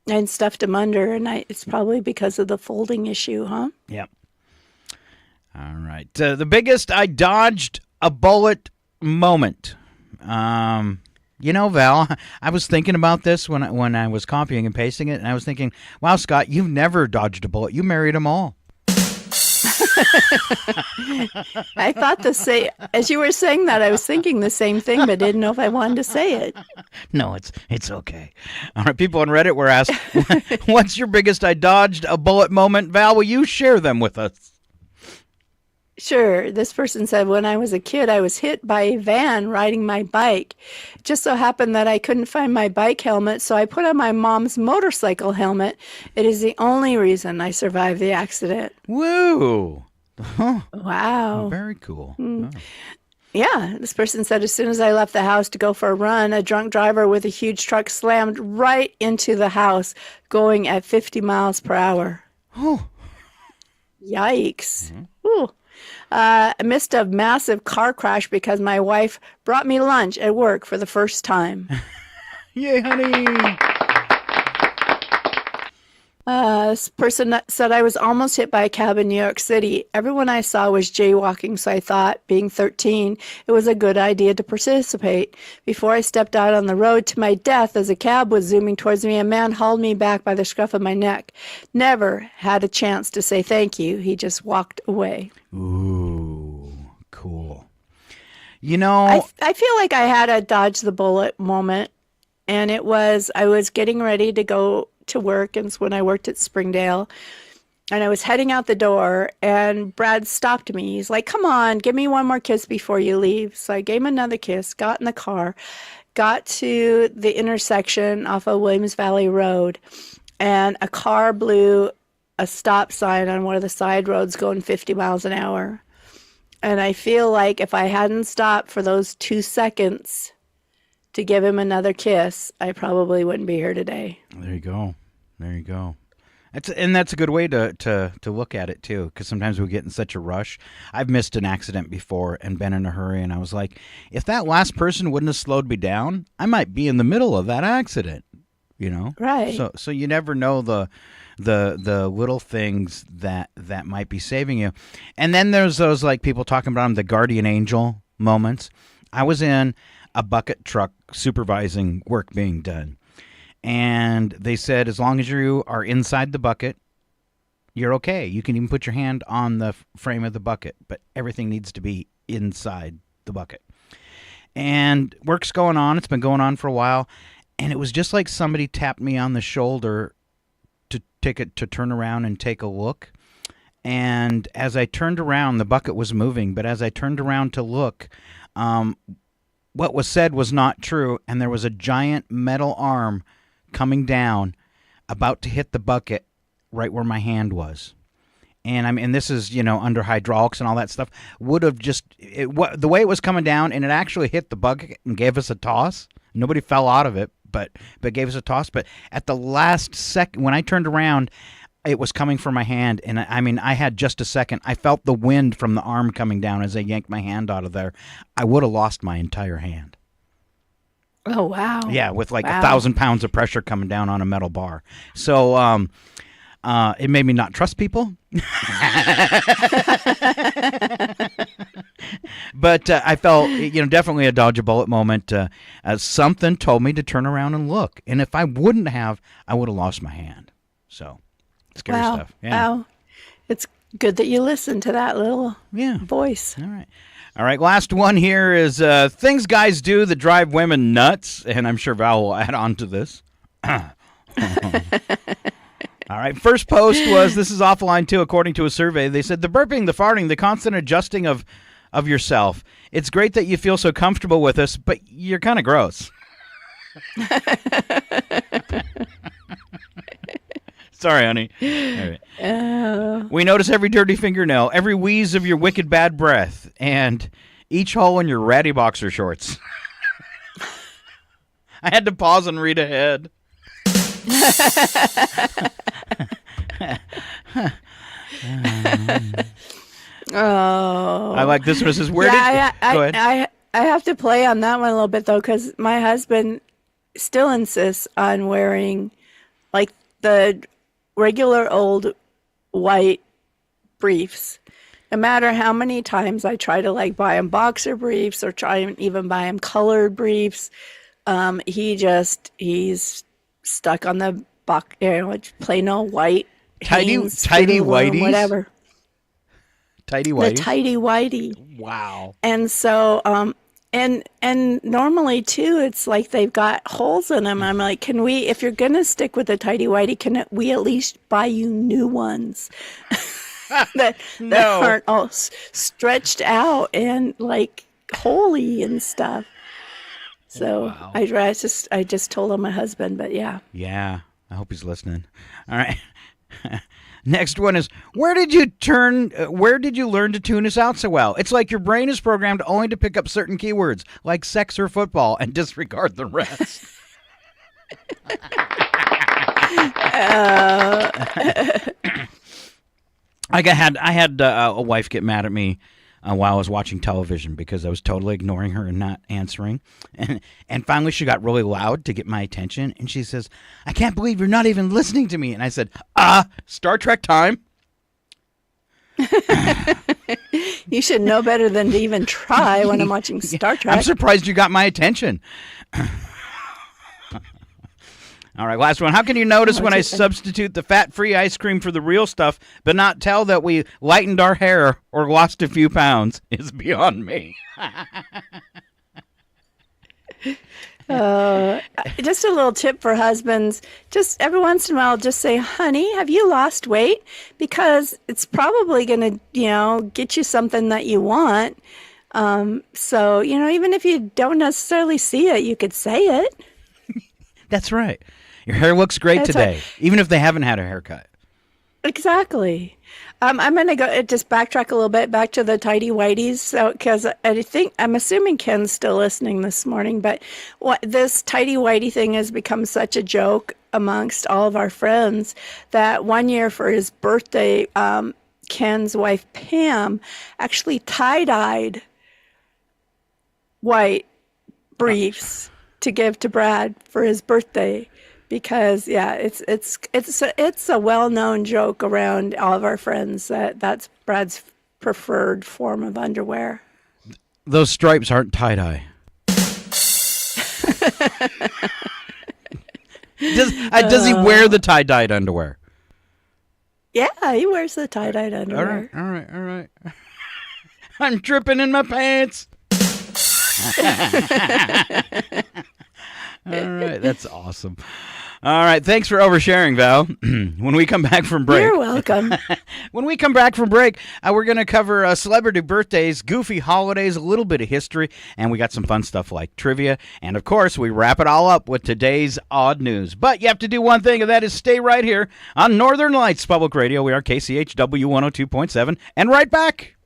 and stuffed them under. And it's probably because of the folding issue, huh? Yep. All right. The biggest I dodged a bullet moment. Val, I was thinking about this when I was copying and pasting it, and I was thinking, wow, Scott, you've never dodged a bullet. You married them all. I thought as you were saying that, I was thinking the same thing, but didn't know if I wanted to say it. No, it's okay. All right, people on Reddit were asked, what's your biggest I dodged a bullet moment? Val, will you share them with us? Sure. This person said, when I was a kid, I was hit by a van riding my bike. It just so happened that I couldn't find my bike helmet, so I put on my mom's motorcycle helmet. It is the only reason I survived the accident. Woo! Huh. Wow. Oh, very cool. Oh. Oh. Yeah, this person said, as soon as I left the house to go for a run, a drunk driver with a huge truck slammed right into the house, going at 50 miles per hour. Oh. Yikes. Ooh. I missed a massive car crash because my wife brought me lunch at work for the first time. Yay, honey. This person said, I was almost hit by a cab in New York City. Everyone I saw was jaywalking, so I thought, being 13, it was a good idea to participate. Before I stepped out on the road to my death, as a cab was zooming towards me, a man hauled me back by the scruff of my neck. Never had a chance to say thank you. He just walked away. Ooh, cool. I feel like I had a dodge the bullet moment, and I was getting ready to go to work, and it's when I worked at Springdale, and I was heading out the door, and Brad stopped me. He's like, come on, give me one more kiss before you leave. So I gave him another kiss, got in the car, got to the intersection off of Williams Valley Road, and a car blew a stop sign on one of the side roads going 50 miles an hour. And I feel like if I hadn't stopped for those 2 seconds to give him another kiss, I probably wouldn't be here today. There you go. That's a good way to look at it too, because sometimes we get in such a rush. I've missed an accident before and been in a hurry, and I was like, if that last person wouldn't have slowed me down, I might be in the middle of that accident. Right. So you never know the little things that might be saving you. And then there's those, like, people talking about them, the guardian angel moments. I was in a bucket truck supervising work being done, and they said, as long as you are inside the bucket, you're okay. You can even put your hand on the frame of the bucket, but everything needs to be inside the bucket. And work's going on. It's been going on for a while, and it was just like somebody tapped me on the shoulder to turn around and take a look. And as I turned around, the bucket was moving, but as I turned around to look, what was said was not true, and there was a giant metal arm coming down about to hit the bucket right where my hand was. And I mean, this is, under hydraulics and all that stuff, would have the way it was coming down, and it actually hit the bucket and gave us a toss. Nobody fell out of it, but gave us a toss. But at the last second, when I turned around, it was coming from my hand. And I mean, I had just a second. I felt the wind from the arm coming down as I yanked my hand out of there. I would have lost my entire hand. Oh, wow. Yeah, with like Wow. 1,000 pounds of pressure coming down on a metal bar. So it made me not trust people. But I felt, definitely a dodge a bullet moment. Something told me to turn around and look. And if I wouldn't have, I would have lost my hand. So scary Wow. stuff. Yeah. Wow. It's good that you listened to that little voice. All right. All right, last one here is things guys do that drive women nuts, and I'm sure Val will add on to this. All right, first post was, this is offline too, according to a survey. They said the burping, the farting, the constant adjusting of yourself. It's great that you feel so comfortable with us, but you're kind of gross. Sorry, honey. All right. We notice every dirty fingernail, every wheeze of your wicked bad breath, and each hole in your ratty boxer shorts. I had to pause and read ahead. Oh. I like this one. It says, go ahead. I have to play on that one a little bit, though, because my husband still insists on wearing, like, the regular old white briefs. No matter how many times I try to like buy him boxer briefs or try and even buy him colored briefs, he's stuck on the plain old white Tidy whities? whatever. Tidy whitey. The tidy whitey. Wow. And so and normally too, it's like they've got holes in them. I'm like, can we, if you're gonna stick with the tidy whitey, can we at least buy you new ones that aren't all stretched out and like holy and stuff? So wow. I just told on my husband, but yeah. Yeah. I hope he's listening. All right. Next one is, where did you learn to tune us out so well? It's like your brain is programmed only to pick up certain keywords, like sex or football, and disregard the rest. I had a wife get mad at me while I was watching television because I was totally ignoring her and not answering. And finally she got really loud to get my attention. And she says, I can't believe you're not even listening to me. And I said, Star Trek time. You should know better than to even try when I'm watching Star Trek. I'm surprised you got my attention. All right, last one. How can you notice when I substitute the fat-free ice cream for the real stuff, but not tell that we lightened our hair or lost a few pounds? Is beyond me. Just a little tip for husbands. Just every once in a while, just say, honey, have you lost weight? Because it's probably going to, get you something that you want. So, even if you don't necessarily see it, you could say it. That's right. Your hair looks great today, even if they haven't had a haircut. Exactly. I'm going to go just backtrack a little bit back to the tidy whities. So, because I'm assuming Ken's still listening this morning, but this tidy whitey thing has become such a joke amongst all of our friends that one year for his birthday, Ken's wife Pam actually tie-dyed white briefs to give to Brad for his birthday. Because it's a well-known joke around all of our friends that that's Brad's preferred form of underwear. Those stripes aren't tie-dye. Does he wear the tie-dyed underwear? Yeah, he wears the tie-dyed underwear. All right. I'm dripping in my pants. All right, that's awesome. All right. Thanks for oversharing, Val. When we come back from break. You're welcome. When we come back from break, we're going to cover celebrity birthdays, goofy holidays, a little bit of history, and we got some fun stuff like trivia. And, of course, we wrap it all up with today's odd news. But you have to do one thing, and that is stay right here on Northern Lights Public Radio. We are KCHW 102.7, and right back.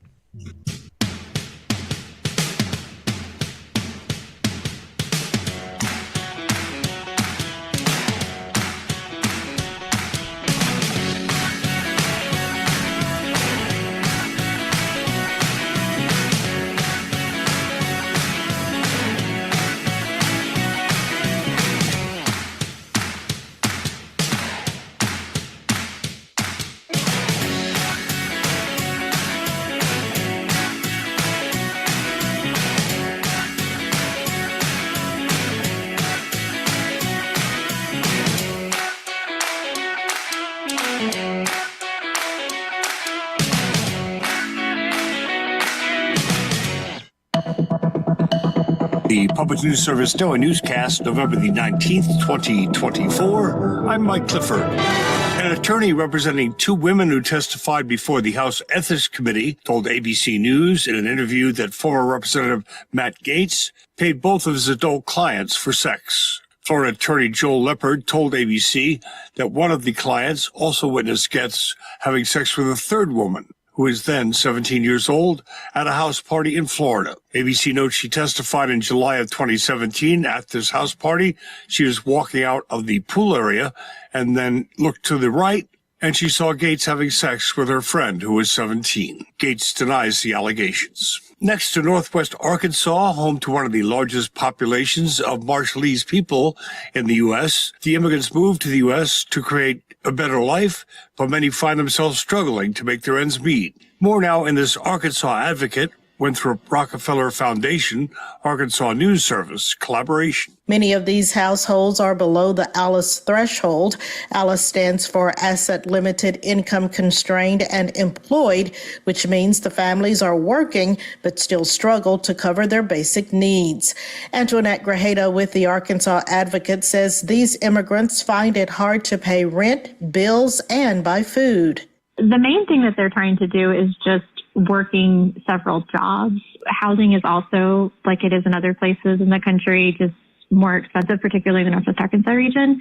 The Public News Service NOAA Newscast, November the 19th, 2024. I'm Mike Clifford. An attorney representing two women who testified before the House Ethics Committee told ABC News in an interview that former Representative Matt Gaetz paid both of his adult clients for sex. Florida Attorney Joel Leopard told ABC that one of the clients also witnessed Gaetz having sex with a third woman, who is then 17 years old, at a house party in Florida. ABC notes she testified in July of 2017 at this house party. She was walking out of the pool area and then looked to the right, and she saw Gaetz having sex with her friend, who was 17. Gaetz denies the allegations. Next to Northwest Arkansas, home to one of the largest populations of Marshallese people in the U.S., the immigrants moved to the U.S. to create a better life, but many find themselves struggling to make their ends meet. More now in this Arkansas Advocate, Winthrop Rockefeller Foundation, Arkansas News Service collaboration. Many of these households are below the ALICE threshold. ALICE stands for Asset Limited, Income Constrained, and Employed, which means the families are working but still struggle to cover their basic needs. Antoinette Grajeda with the Arkansas Advocate says these immigrants find it hard to pay rent, bills, and buy food. The main thing that they're trying to do is just working several jobs. Housing is also, like it is in other places in the country, just more expensive, particularly in the Northwest Arkansas region.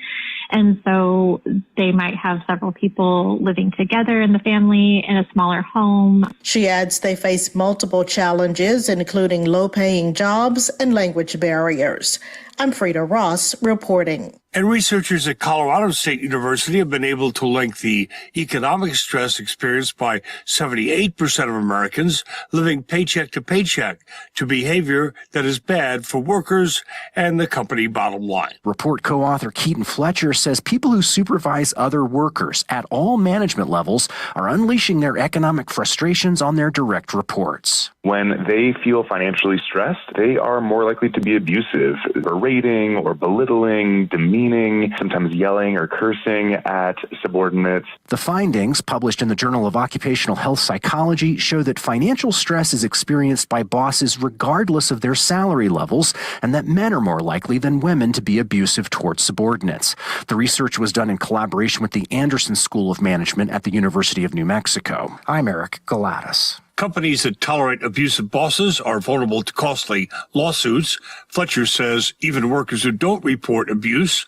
And so they might have several people living together in the family in a smaller home. She adds they face multiple challenges, including low-paying jobs and language barriers. I'm Frida Ross reporting. And researchers at Colorado State University have been able to link the economic stress experienced by 78% of Americans living paycheck to paycheck to behavior that is bad for workers and the company bottom line. Report co-author Keaton Fletcher says people who supervise other workers at all management levels are unleashing their economic frustrations on their direct reports. When they feel financially stressed, they are more likely to be abusive, berating or belittling, demeaning, sometimes yelling or cursing at subordinates. The findings, published in the Journal of Occupational Health Psychology, show that financial stress is experienced by bosses regardless of their salary levels, and that men are more likely than women to be abusive towards subordinates. The research was done in collaboration with the Anderson School of Management at the University of New Mexico. I'm Eric Galatas. Companies that tolerate abusive bosses are vulnerable to costly lawsuits. Fletcher says even workers who don't report abuse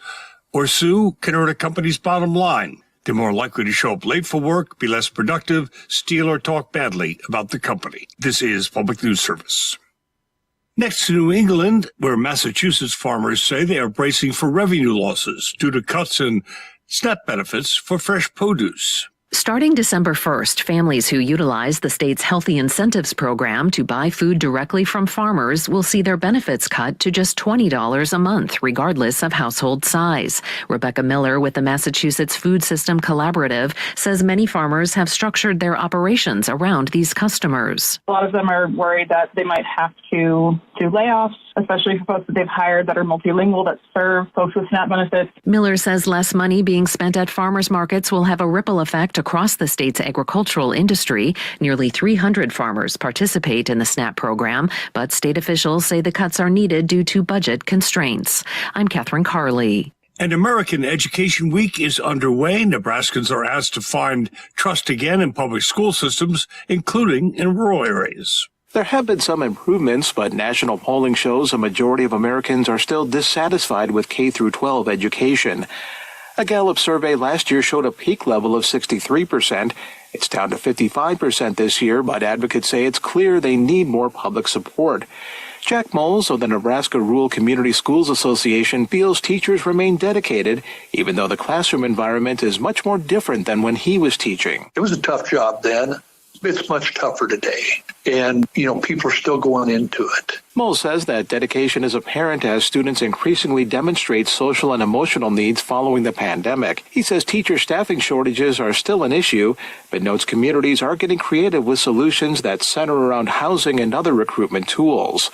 or sue can hurt a company's bottom line. They're more likely to show up late for work, be less productive, steal or talk badly about the company. This is Public News Service. Next to New England, where Massachusetts farmers say they are bracing for revenue losses due to cuts in SNAP benefits for fresh produce. Starting December 1st, families who utilize the state's Healthy Incentives program to buy food directly from farmers will see their benefits cut to just $20 a month, regardless of household size. Rebecca Miller with the Massachusetts Food System Collaborative says many farmers have structured their operations around these customers. A lot of them are worried that they might have to do layoffs, especially for folks that they've hired that are multilingual, that serve folks with SNAP benefits. Miller says less money being spent at farmers markets will have a ripple effect across the state's agricultural industry. Nearly 300 farmers participate in the SNAP program, but state officials say the cuts are needed due to budget constraints. I'm Catherine Carley. And American Education Week is underway. Nebraskans are asked to find trust again in public school systems, including in rural areas. There have been some improvements, but national polling shows a majority of Americans are still dissatisfied with K through 12 education. A Gallup survey last year showed a peak level of 63%. It's down to 55% this year, but advocates say it's clear they need more public support. Jack Moles of the Nebraska Rural Community Schools Association feels teachers remain dedicated, even though the classroom environment is much more different than when he was teaching. It was a tough job then. It's much tougher today. And, people are still going into it. Moles says that dedication is apparent as students increasingly demonstrate social and emotional needs following the pandemic. He says teacher staffing shortages are still an issue, but notes communities are getting creative with solutions that center around housing and other recruitment tools.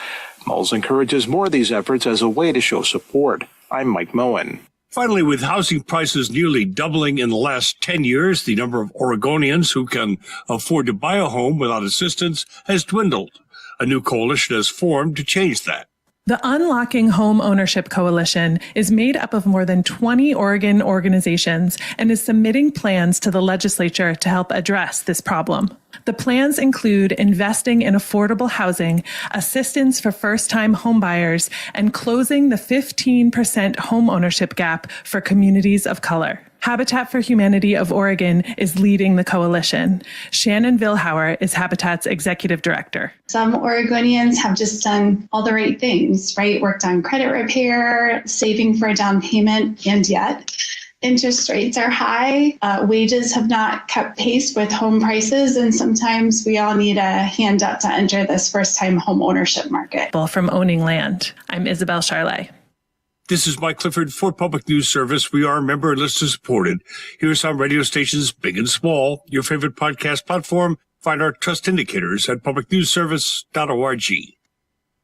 Moles encourages more of these efforts as a way to show support. I'm Mike Moen. Finally, with housing prices nearly doubling in the last 10 years, the number of Oregonians who can afford to buy a home without assistance has dwindled. A new coalition has formed to change that. The Unlocking Home Ownership Coalition is made up of more than 20 Oregon organizations and is submitting plans to the legislature to help address this problem. The plans include investing in affordable housing, assistance for first-time homebuyers, and closing the 15% home ownership gap for communities of color. Habitat for Humanity of Oregon is leading the coalition. Shannon Vilhauer is Habitat's executive director. Some Oregonians have just done all the right things, right? Worked on credit repair, saving for a down payment, and yet interest rates are high. Wages have not kept pace with home prices, and sometimes we all need a hand up to enter this first-time home ownership market. From owning land, I'm Isabel Charlet. This is Mike Clifford for Public News Service. We are member and listener supported. Here are some radio stations, big and small. Your favorite podcast platform. Find our trust indicators at publicnewsservice.org.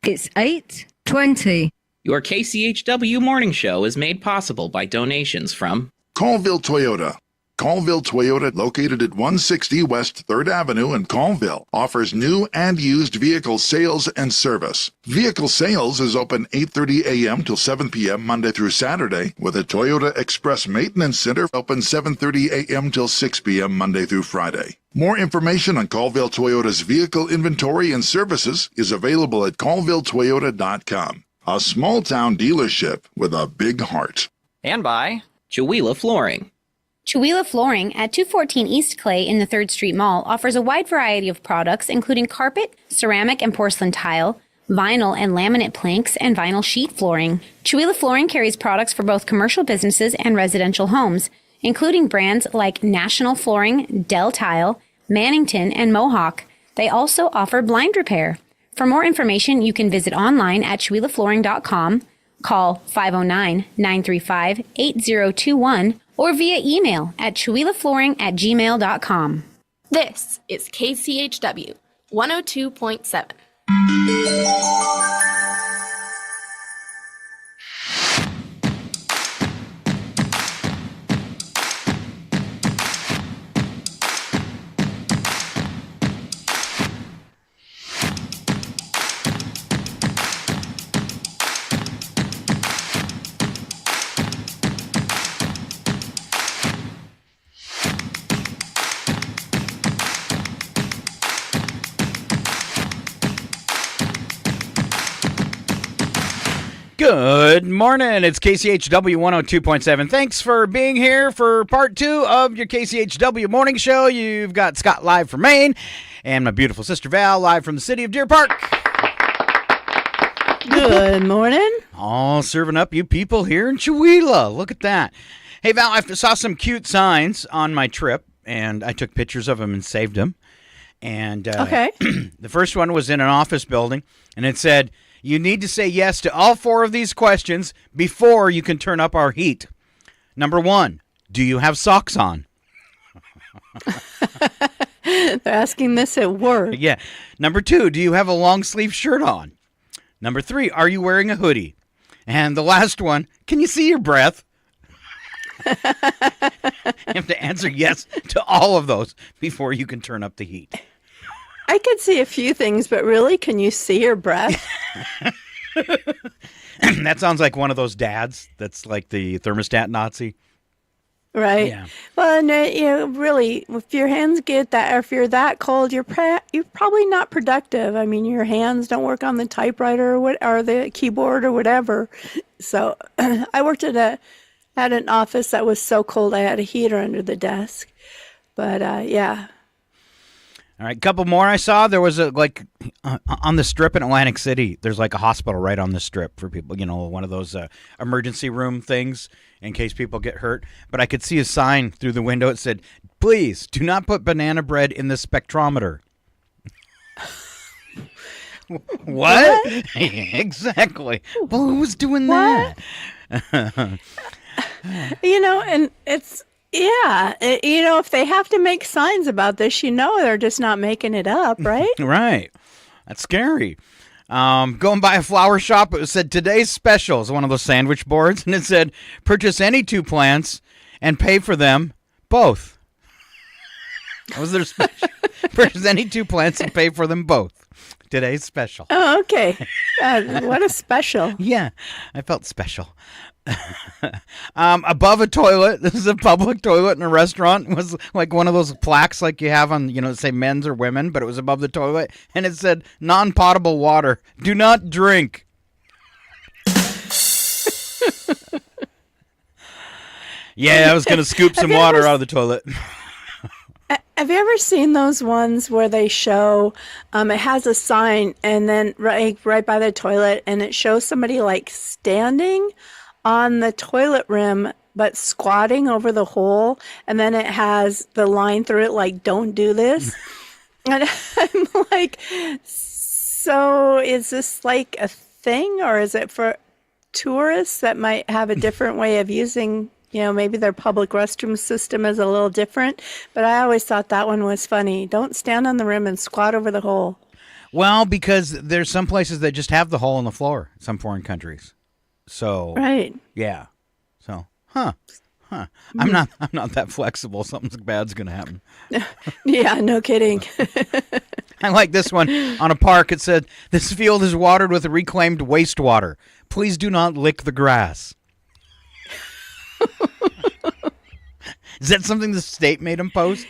It's 8:20. Your KCHW morning show is made possible by donations from Colville Toyota. Colville Toyota, located at 160 West 3rd Avenue in Colville, offers new and used vehicle sales and service. Vehicle sales is open 8:30 a.m. till 7 p.m. Monday through Saturday, with a Toyota Express Maintenance Center open 7:30 a.m. till 6 p.m. Monday through Friday. More information on Colville Toyota's vehicle inventory and services is available at colvilletoyota.com. A small-town dealership with a big heart. and by Chihuahua Flooring. Chihuahua Flooring at 214 East Clay in the 3rd Street Mall offers a wide variety of products including carpet, ceramic and porcelain tile, vinyl and laminate planks, and vinyl sheet flooring. Chihuahua Flooring carries products for both commercial businesses and residential homes, including brands like National Flooring, Del Tile, Mannington, and Mohawk. They also offer blind repair. For more information, you can visit online at ChihuahuaFlooring.com, call 509-935-8021, or via email at chihuahuaflooring@gmail.com. This is KCHW 102.7. Good morning. It's KCHW 102.7. Thanks for being here for part 2 of your KCHW morning show. You've got Scott live from Maine and my beautiful sister Val live from the city of Deer Park. Good morning. All serving up you people here in Chihuahua. Look at that. Hey, Val, I saw some cute signs on my trip, and I took pictures of them and saved them. And okay. The first one was in an office building, and it said, "You need to say yes to all 4 of these questions before you can turn up our heat. Number 1, do you have socks on?" They're asking this at work. Yeah. Number 2, do you have a long sleeve shirt on? Number 3, are you wearing a hoodie? And the last one, can you see your breath? You have to answer yes to all of those before you can turn up the heat. I could see a few things, but really, can you see your breath? That sounds like one of those dads that's like the thermostat Nazi. Right. Yeah. Well, and, really, if your hands get that, or if you're that cold, you're probably not productive. I mean, your hands don't work on the typewriter or the keyboard or whatever. So, I worked at an office that was so cold I had a heater under the desk. But yeah. All right, couple more I saw. There was on the strip in Atlantic City, there's like a hospital right on the strip for people, one of those emergency room things in case people get hurt. But I could see a sign through the window. It said, "Please do not put banana bread in the spectrometer." What? Exactly. Well, who's doing that? And it's... Yeah, if they have to make signs about this, they're just not making it up, right? Right. That's scary. Going by a flower shop, it said today's special is one of those sandwich boards, and it said purchase any 2 plants and pay for them both. That was their special. Purchase any 2 plants and pay for them both. Today's special. Oh, okay. What a special. Yeah, I felt special. Above a toilet, this is a public toilet in a restaurant. It was like one of those plaques like you have on, say men's or women, but it was above the toilet, and it said non-potable water. Do not drink. Yeah, I was going to scoop some water out of the toilet. Have you ever seen those ones where they show, it has a sign and then right by the toilet, and it shows somebody like standing on the toilet rim but squatting over the hole, and then it has the line through it like, "Don't do this." And I'm like, so is this like a thing, or is it for tourists that might have a different way of using, maybe their public restroom system is a little different? But I always thought that one was funny. Don't stand on the rim and squat over the hole. Well, because there's some places that just have the hole in the floor, some foreign countries. So right, yeah. So I'm not that flexible. Something bad's gonna happen. Yeah, no kidding. I like this one on a park. It said, "This field is watered with reclaimed wastewater. Please do not lick the grass." Is that something the state made them post?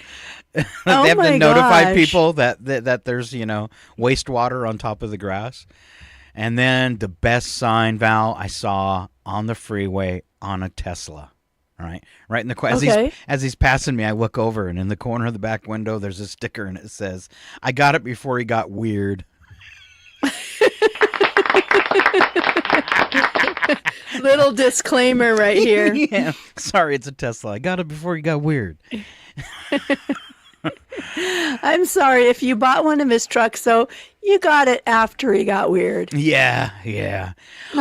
They have to notify people that there's wastewater on top of the grass. And then the best sign, Val, I saw on the freeway on a Tesla. All right, right in the as he's passing me, I look over, and in the corner of the back window, there's a sticker, and it says, "I got it before he got weird." Little disclaimer right here. Yeah, sorry, it's a Tesla. I got it before he got weird. I'm sorry if you bought one of his trucks, so you got it after he got weird. Yeah.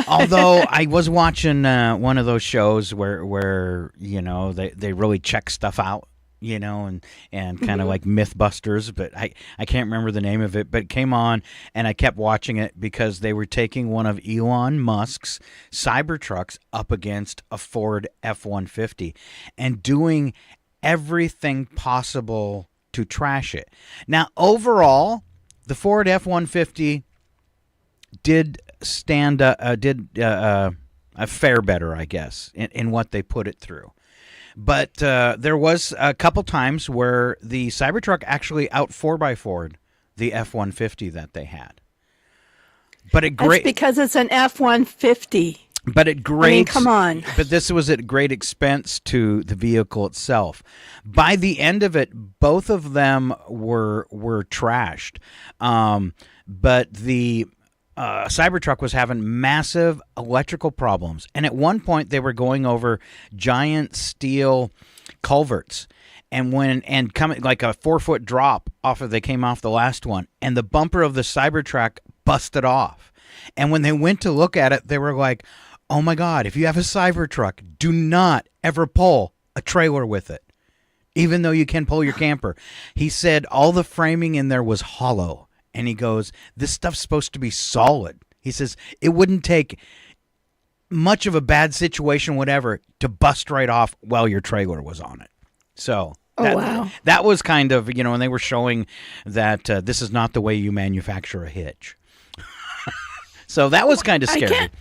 Although I was watching one of those shows where they really check stuff out, and kind of like Mythbusters, but I can't remember the name of it, but it came on and I kept watching it because they were taking one of Elon Musk's Cybertrucks up against a Ford F-150 and doing everything possible to trash it. Now, overall, the Ford F-150 did fare better, I guess, in what they put it through. But there was a couple times where the Cybertruck actually out 4x4'd the F-150 that they had. But That's because it's an F-150. But at great, come on. But this was at great expense to the vehicle itself. By the end of it, both of them were trashed. But the Cybertruck was having massive electrical problems, and at one point they were going over giant steel culverts, and coming like a 4-foot drop they came off the last one, and the bumper of the Cybertruck busted off. And when they went to look at it, they were like, "Oh my God, if you have a Cybertruck, do not ever pull a trailer with it, even though you can pull your camper." He said all the framing in there was hollow. And he goes, "This stuff's supposed to be solid." He says it wouldn't take much of a bad situation, whatever, to bust right off while your trailer was on it. So that was kind of, and they were showing that this is not the way you manufacture a hitch. So that was kind of scary.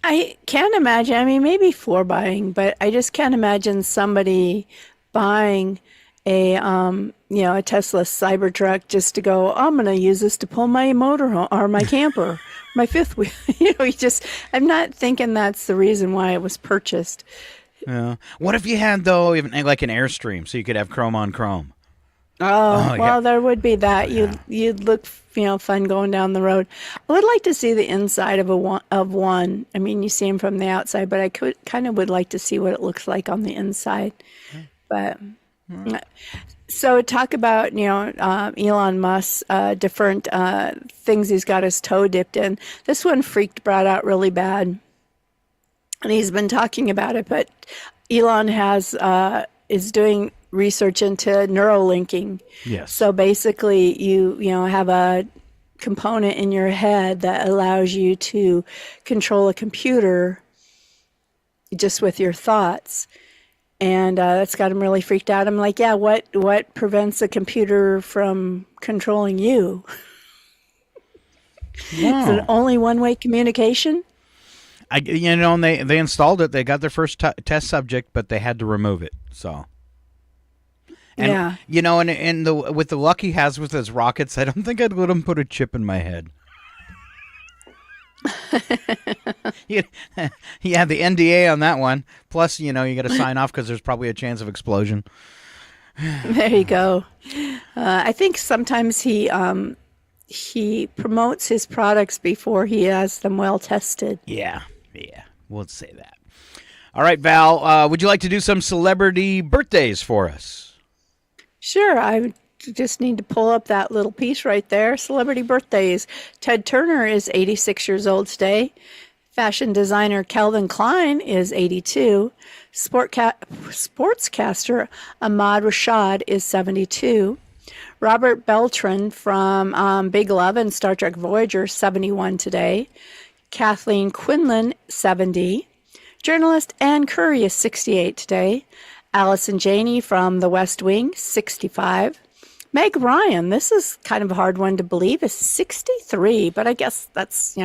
I can't imagine. I mean, maybe for buying, but I just can't imagine somebody buying a Tesla Cybertruck just to go, I'm going to use this to pull my motorhome or my camper, my fifth wheel. I'm not thinking that's the reason why it was purchased. Yeah. What if you had, though, even like an Airstream so you could have chrome on chrome? Oh, well, yeah. there would be that. You'd look, fun going down the road. I would like to see the inside of one. I mean, you see them from the outside, but I kind of would like to see what it looks like on the inside. But so talk about Elon Musk, different things he's got his toe dipped in. This one freaked Brad out really bad, and he's been talking about it. But Elon is doing research into neurolinking. Yes. So basically, you have a component in your head that allows you to control a computer just with your thoughts. And that's got him really freaked out. I'm like, yeah, what prevents a computer from controlling you? Wow. Is it only one-way communication? And they installed it. They got their first test subject, but they had to remove it. So. And, yeah. With the luck he has with his rockets, I don't think I'd let him put a chip in my head. Yeah, the NDA on that one. Plus, you got to sign off because there's probably a chance of explosion. There you go. I think sometimes he promotes his products before he has them well tested. Yeah, we'll say that. All right, Val, would you like to do some celebrity birthdays for us? Sure, I just need to pull up that little piece right there. Celebrity birthdays. Ted Turner is 86 years old today. Fashion designer Calvin Klein is 82. Sportscaster Ahmad Rashad is 72. Robert Beltran from Big Love and Star Trek Voyager, 71 today. Kathleen Quinlan, 70. Journalist Ann Curry is 68 today. Allison Janney from The West Wing, 65. Meg Ryan, this is kind of a hard one to believe, is 63, but I guess that's,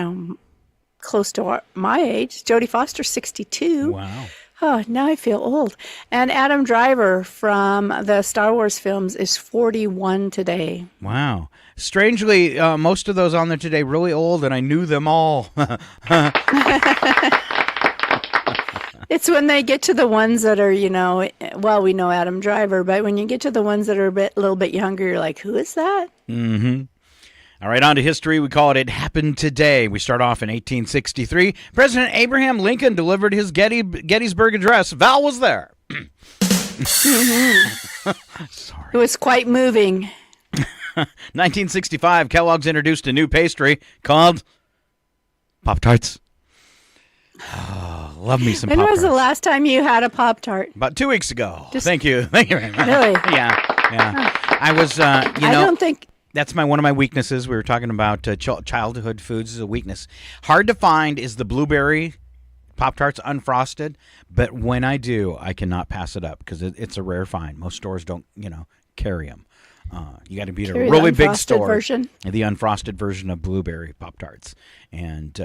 close to my age. Jodie Foster, 62. Wow. Oh, now I feel old. And Adam Driver from the Star Wars films is 41 today. Wow. Strangely, most of those on there today really old, and I knew them all. It's when they get to the ones that are, we know Adam Driver, but when you get to the ones that are a little bit younger, you're like, who is that? Mm-hmm. All right, on to history. We call it Happened Today. We start off in 1863. President Abraham Lincoln delivered his Gettysburg Address. Val was there. Sorry. It was quite moving. 1965, Kellogg's introduced a new pastry called Pop-Tarts. Oh, love me some When Pop-Tarts. was the last time you had a Pop-Tart? About 2 weeks ago. Thank you very much. Really? Yeah. I was, I don't think... That's one of my weaknesses. We were talking about childhood foods as a weakness. Hard to find is the blueberry Pop-Tarts unfrosted, but when I do, I cannot pass it up because it's a rare find. Most stores don't, carry them. You got to be at a really big store. Version? The unfrosted version of blueberry Pop-Tarts. And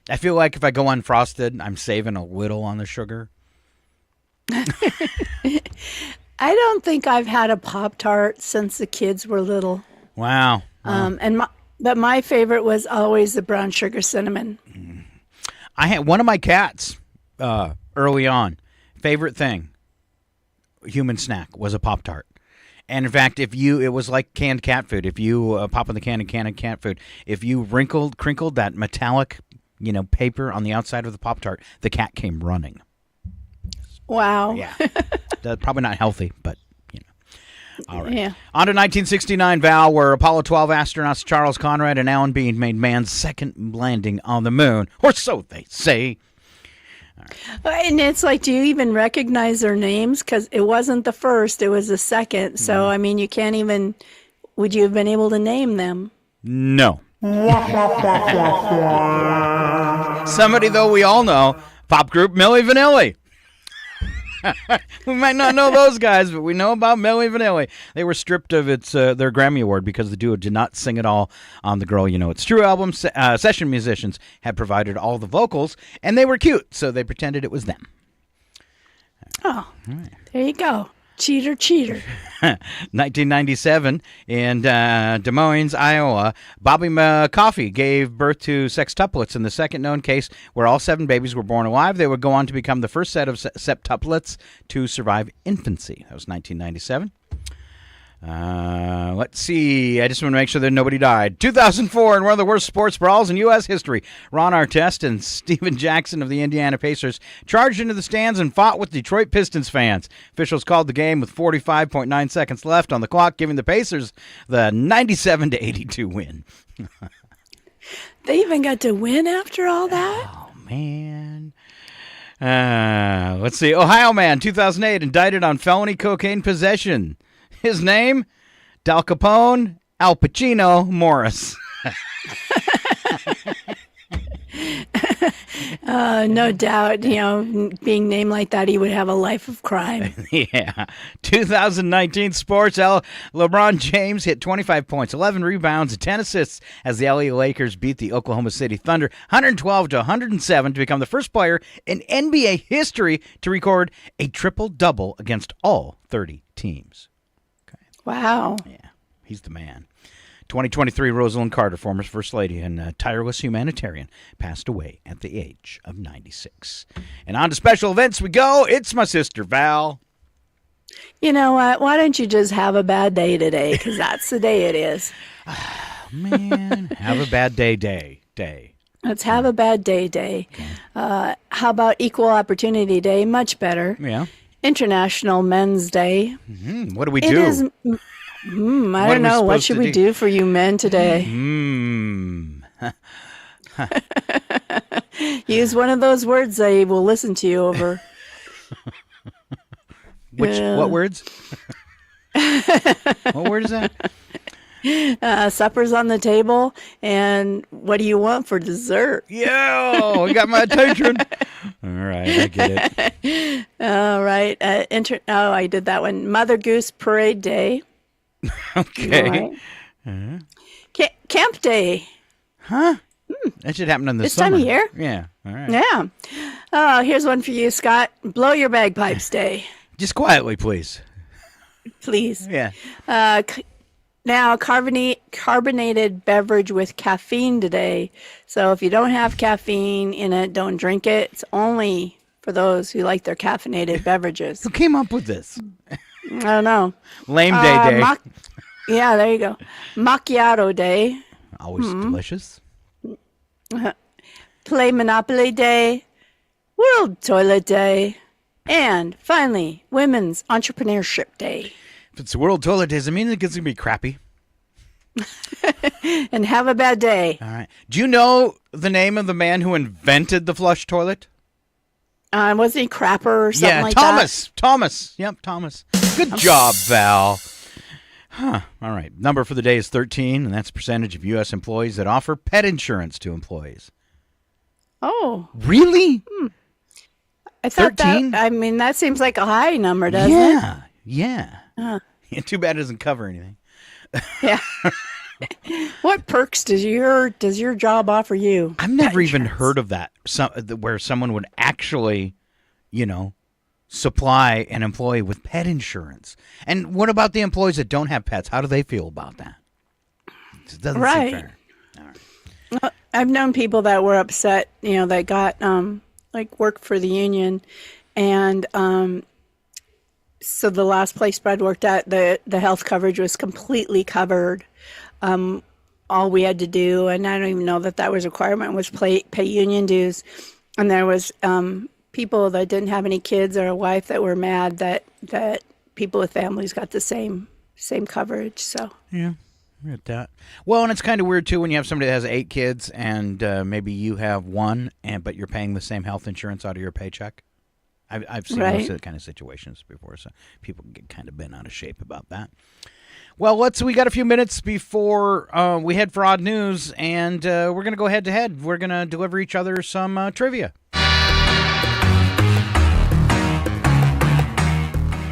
I feel like if I go unfrosted, I'm saving a little on the sugar. I don't think I've had a Pop-Tart since the kids were little. Wow. But my favorite was always the brown sugar cinnamon. I had one of my cats early on. Favorite thing, human snack, was a Pop-Tart. And in fact, it was like canned cat food. If you pop in the can of canned cat food, if you crinkled that metallic, paper on the outside of the Pop-Tart, the cat came running. Wow. Yeah. Probably not healthy, but, All right. Yeah. On to 1969, Val, where Apollo 12 astronauts Charles Conrad and Alan Bean made man's second landing on the moon, or so they say. And it's like, do you even recognize their names? Because it wasn't the first, it was the second. So, you can't even, would you have been able to name them? No. Somebody, though, we all know, pop group Milli Vanilli. We might not know those guys, but we know about Milli Vanilli. They were stripped of their Grammy Award because the duo did not sing at all on the Girl You Know It's True album. Session musicians had provided all the vocals, and they were cute, so they pretended it was them. Oh, there you go. Cheater. 1997 in Des Moines, Iowa, Bobby McCoffey gave birth to sextuplets in the second known case where all 7 babies were born alive. They would go on to become the first set of septuplets to survive infancy. That was 1997. Let's see. I just want to make sure that nobody died. 2004, in one of the worst sports brawls in U.S. history, Ron Artest and Steven Jackson of the Indiana Pacers charged into the stands and fought with Detroit Pistons fans. Officials called the game with 45.9 seconds left on the clock, giving the Pacers the 97-82 win. They even got to win after all that? Oh, man. Let's see. Ohio man, 2008, indicted on felony cocaine possession. His name, Dal Capone Al Pacino Morris. No doubt, being named like that, he would have a life of crime. Yeah. 2019 sports, LeBron James hit 25 points, 11 rebounds, and 10 assists as the LA Lakers beat the Oklahoma City Thunder 112-107 to become the first player in NBA history to record a triple-double against all 30 teams. Wow. Yeah, he's the man. 2023, Rosalind Carter, former First Lady and tireless humanitarian, passed away at the age of 96. And on to special events we go. It's my sister, Val. You know what? Why don't you just have a bad day today? Because that's the day it is. Man, have a bad day. Let's have a bad day. Okay. How about Equal Opportunity Day? Much better. Yeah. International Men's Day. Mm-hmm. What do we It do? is, I don't know. What should we do for you men today? Use one of those words they will listen to you over. What words? What word is that? Supper's on the table, and what do you want for dessert? Yo, you got my attention. All right, I get it. All right. I did that one. Mother Goose Parade Day. Okay. Right. Camp Day. Huh? That should happen in the this summer. time of year. Yeah. All right. Yeah. Oh, here's one for you, Scott. Blow your bagpipes day. Just quietly, please. Please. Yeah. Now, carbonated beverage with caffeine today. So if you don't have caffeine in it, don't drink it. It's only for those who like their caffeinated beverages. Who came up with this? I don't know. Lame day. Yeah, there you go. Macchiato day. Always delicious. Play Monopoly Day. World Toilet Day. And finally, Women's Entrepreneurship Day. If it's World Toilet Day, does it mean it's going to be crappy? And have a bad day. All right. Do you know the name of the man who invented the flush toilet? Wasn't he Crapper or something like Thomas. that? Thomas. Yep, Thomas. Good job, Val. Huh. All right. Number for the day is 13, and that's the percentage of U.S. employees that offer pet insurance to employees. Oh. Really? I thought 13? that seems like a high number, doesn't it? Yeah. Yeah, too bad it doesn't cover anything. Yeah. What perks does your job offer you? I've never even heard of that. Where someone would actually, supply an employee with pet insurance. And what about the employees that don't have pets? How do they feel about that? It doesn't seem fair. All right. Well, I've known people that were upset, that got work for the union, and so the last place Brad worked at, the health coverage was completely covered. All we had to do, and I don't even know that was a requirement, was pay union dues. And there was people that didn't have any kids or a wife that were mad that people with families got the same coverage. So yeah, I get that. Well, and it's kind of weird too when you have somebody that has 8 kids and maybe you have 1, but you're paying the same health insurance out of your paycheck. I've seen those kind of situations before, so people get kind of bent out of shape about that. Well, we got a few minutes before we head for Odd News, and we're going to go head to head. We're going to deliver each other some trivia.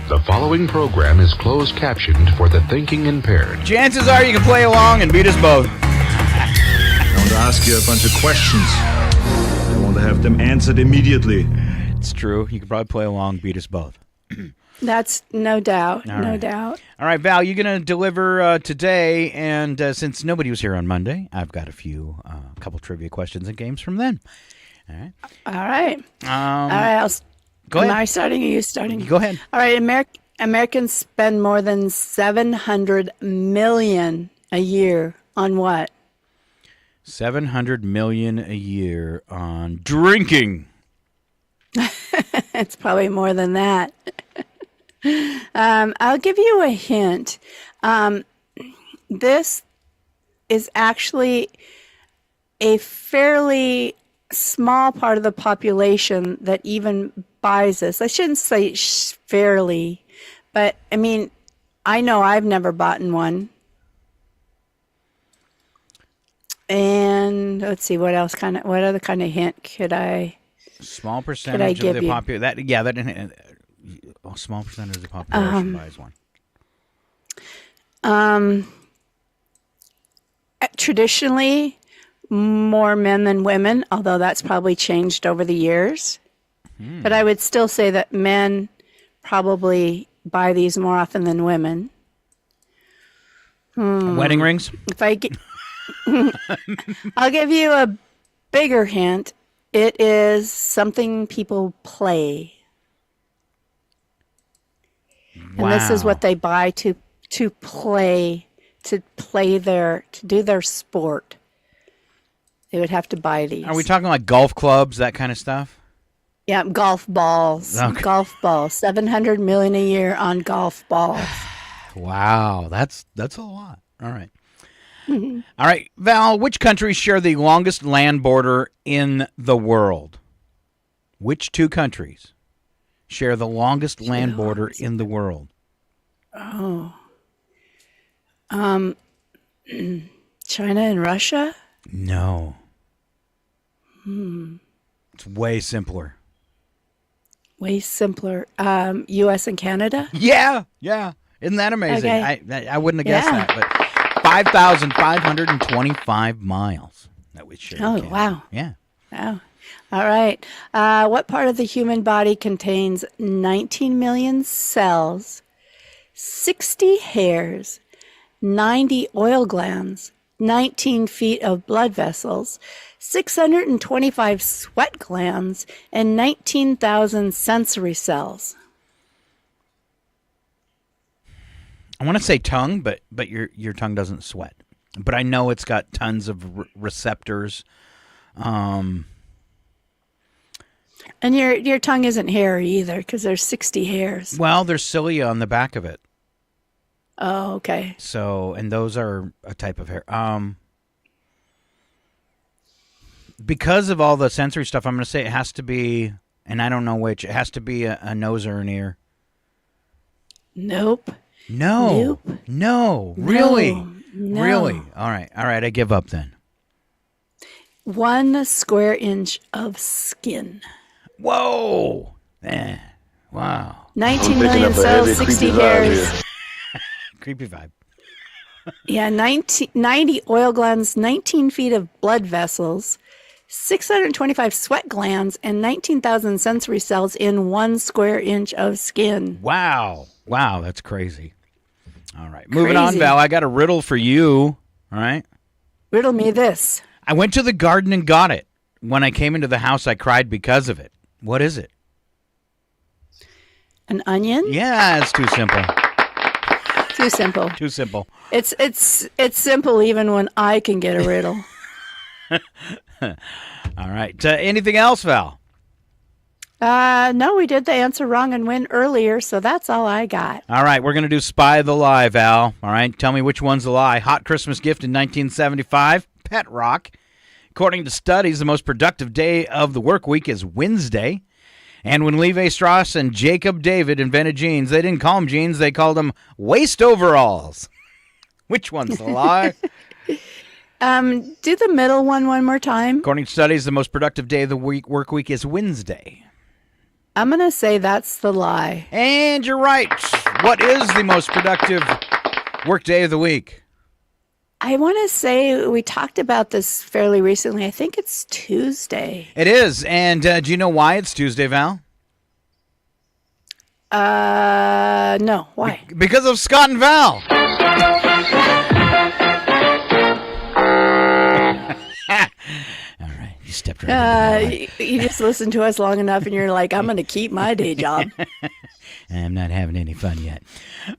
The following program is closed captioned for the thinking impaired. Chances are you can play along and beat us both. I want to ask you a bunch of questions. I want to have them answered immediately. It's true. You can probably play along, beat us both. That's no doubt. All No right. doubt. All right, Val, you're going to deliver today, and since nobody was here on Monday, I've got a couple trivia questions and games from then. All right. All right. All right. Go ahead. Am I starting or are you starting? Go ahead. All right. Americans spend more than $700 million a year on what? $700 million a year on drinking. It's probably more than that. I'll give you a hint. This is actually a fairly small part of the population that even buys this. I shouldn't say fairly, but I mean, I know I've never bought one. And let's see, what other kind of hint could I? Small percentage of the population. A small percentage of the population buys one. Traditionally, more men than women, although that's probably changed over the years. But I would still say that men probably buy these more often than women. Wedding rings? If I get, I'll give you a bigger hint. It is something people play. And this is what they buy to do their sport. They would have to buy these. Are we talking like golf clubs, that kind of stuff? Yeah, golf balls. Okay. Golf balls. $700 million a year on golf balls. Wow, that's a lot. All right. All right, Val, which countries share the longest land border in the world? Which two countries share the longest land border in the world? Oh. China and Russia? No. It's way simpler. Way simpler. U.S. and Canada? Yeah. Isn't that amazing? Okay. I wouldn't have guessed that, but 5,525 miles that we share. Oh, Canada. wow. Yeah. Wow. All right. What part of the human body contains 19 million cells, 60 hairs, 90 oil glands, 19 feet of blood vessels, 625 sweat glands, and 19,000 sensory cells? I want to say tongue, but your tongue doesn't sweat. But I know it's got tons of receptors. And your tongue isn't hairy either, because there's 60 hairs. Well, there's cilia on the back of it. Oh, okay. So, and those are a type of hair. Because of all the sensory stuff, I'm going to say it has to be, and I don't know which, it has to be a nose or an ear. Nope. No. Really? No. Really? All right, I give up then. 1 square inch of skin. Whoa. Wow. 19 million cells, 60 hairs. Creepy vibe. Yeah, 90 oil glands, 19 feet of blood vessels, 625 sweat glands, and 19,000 sensory cells in 1 square inch of skin. Wow, that's crazy. All right, moving on, Val. I got a riddle for you. All right. Riddle me this. I went to the garden and got it. When I came into the house, I cried because of it. What is it? An onion? Yeah, it's too simple. Too simple. Too simple. It's simple even when I can get a riddle. All right. Anything else, Val? No, we did the answer wrong and win earlier, so that's all I got. All right, we're going to do Spy the Lie, Val. All right, tell me which one's the lie. Hot Christmas gift in 1975, pet rock. According to studies, the most productive day of the work week is Wednesday. And when Levi Strauss and Jacob David invented jeans, they didn't call them jeans, they called them waist overalls. Which one's the lie? Do the middle one more time. According to studies, the most productive day of the work week is Wednesday. I'm going to say that's the lie. And you're right. What is the most productive work day of the week? I want to say we talked about this fairly recently. I think it's Tuesday. It is. And do you know why it's Tuesday, Val? No. Why? Because of Scott and Val. All right. You stepped right into that one. You just listen to us long enough and you're like, I'm going to keep my day job. I'm not having any fun yet.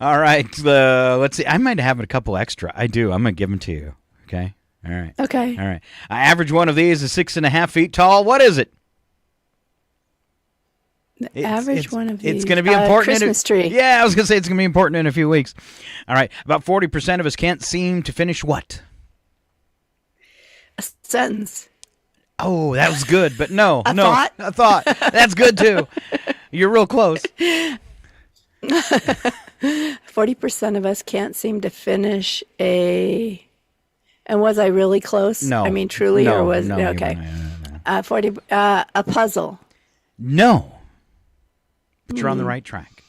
All right. Let's see. I might have a couple extra. I do. I'm going to give them to you. Okay? All right. Okay. All right. Average one of these is 6.5 feet tall. What is it? The average one of these. It's going to be important. Christmas tree. Yeah, I was going to say it's going to be important in a few weeks. All right. About 40% of us can't seem to finish what? A sentence. Oh, that was good, but no. Thought? A thought. That's good, too. You're real close. 40% of us can't seem to finish a... And was I really close? No. I mean, truly, No, or was... no, okay. no. 40... a puzzle. No. But you're on the right track.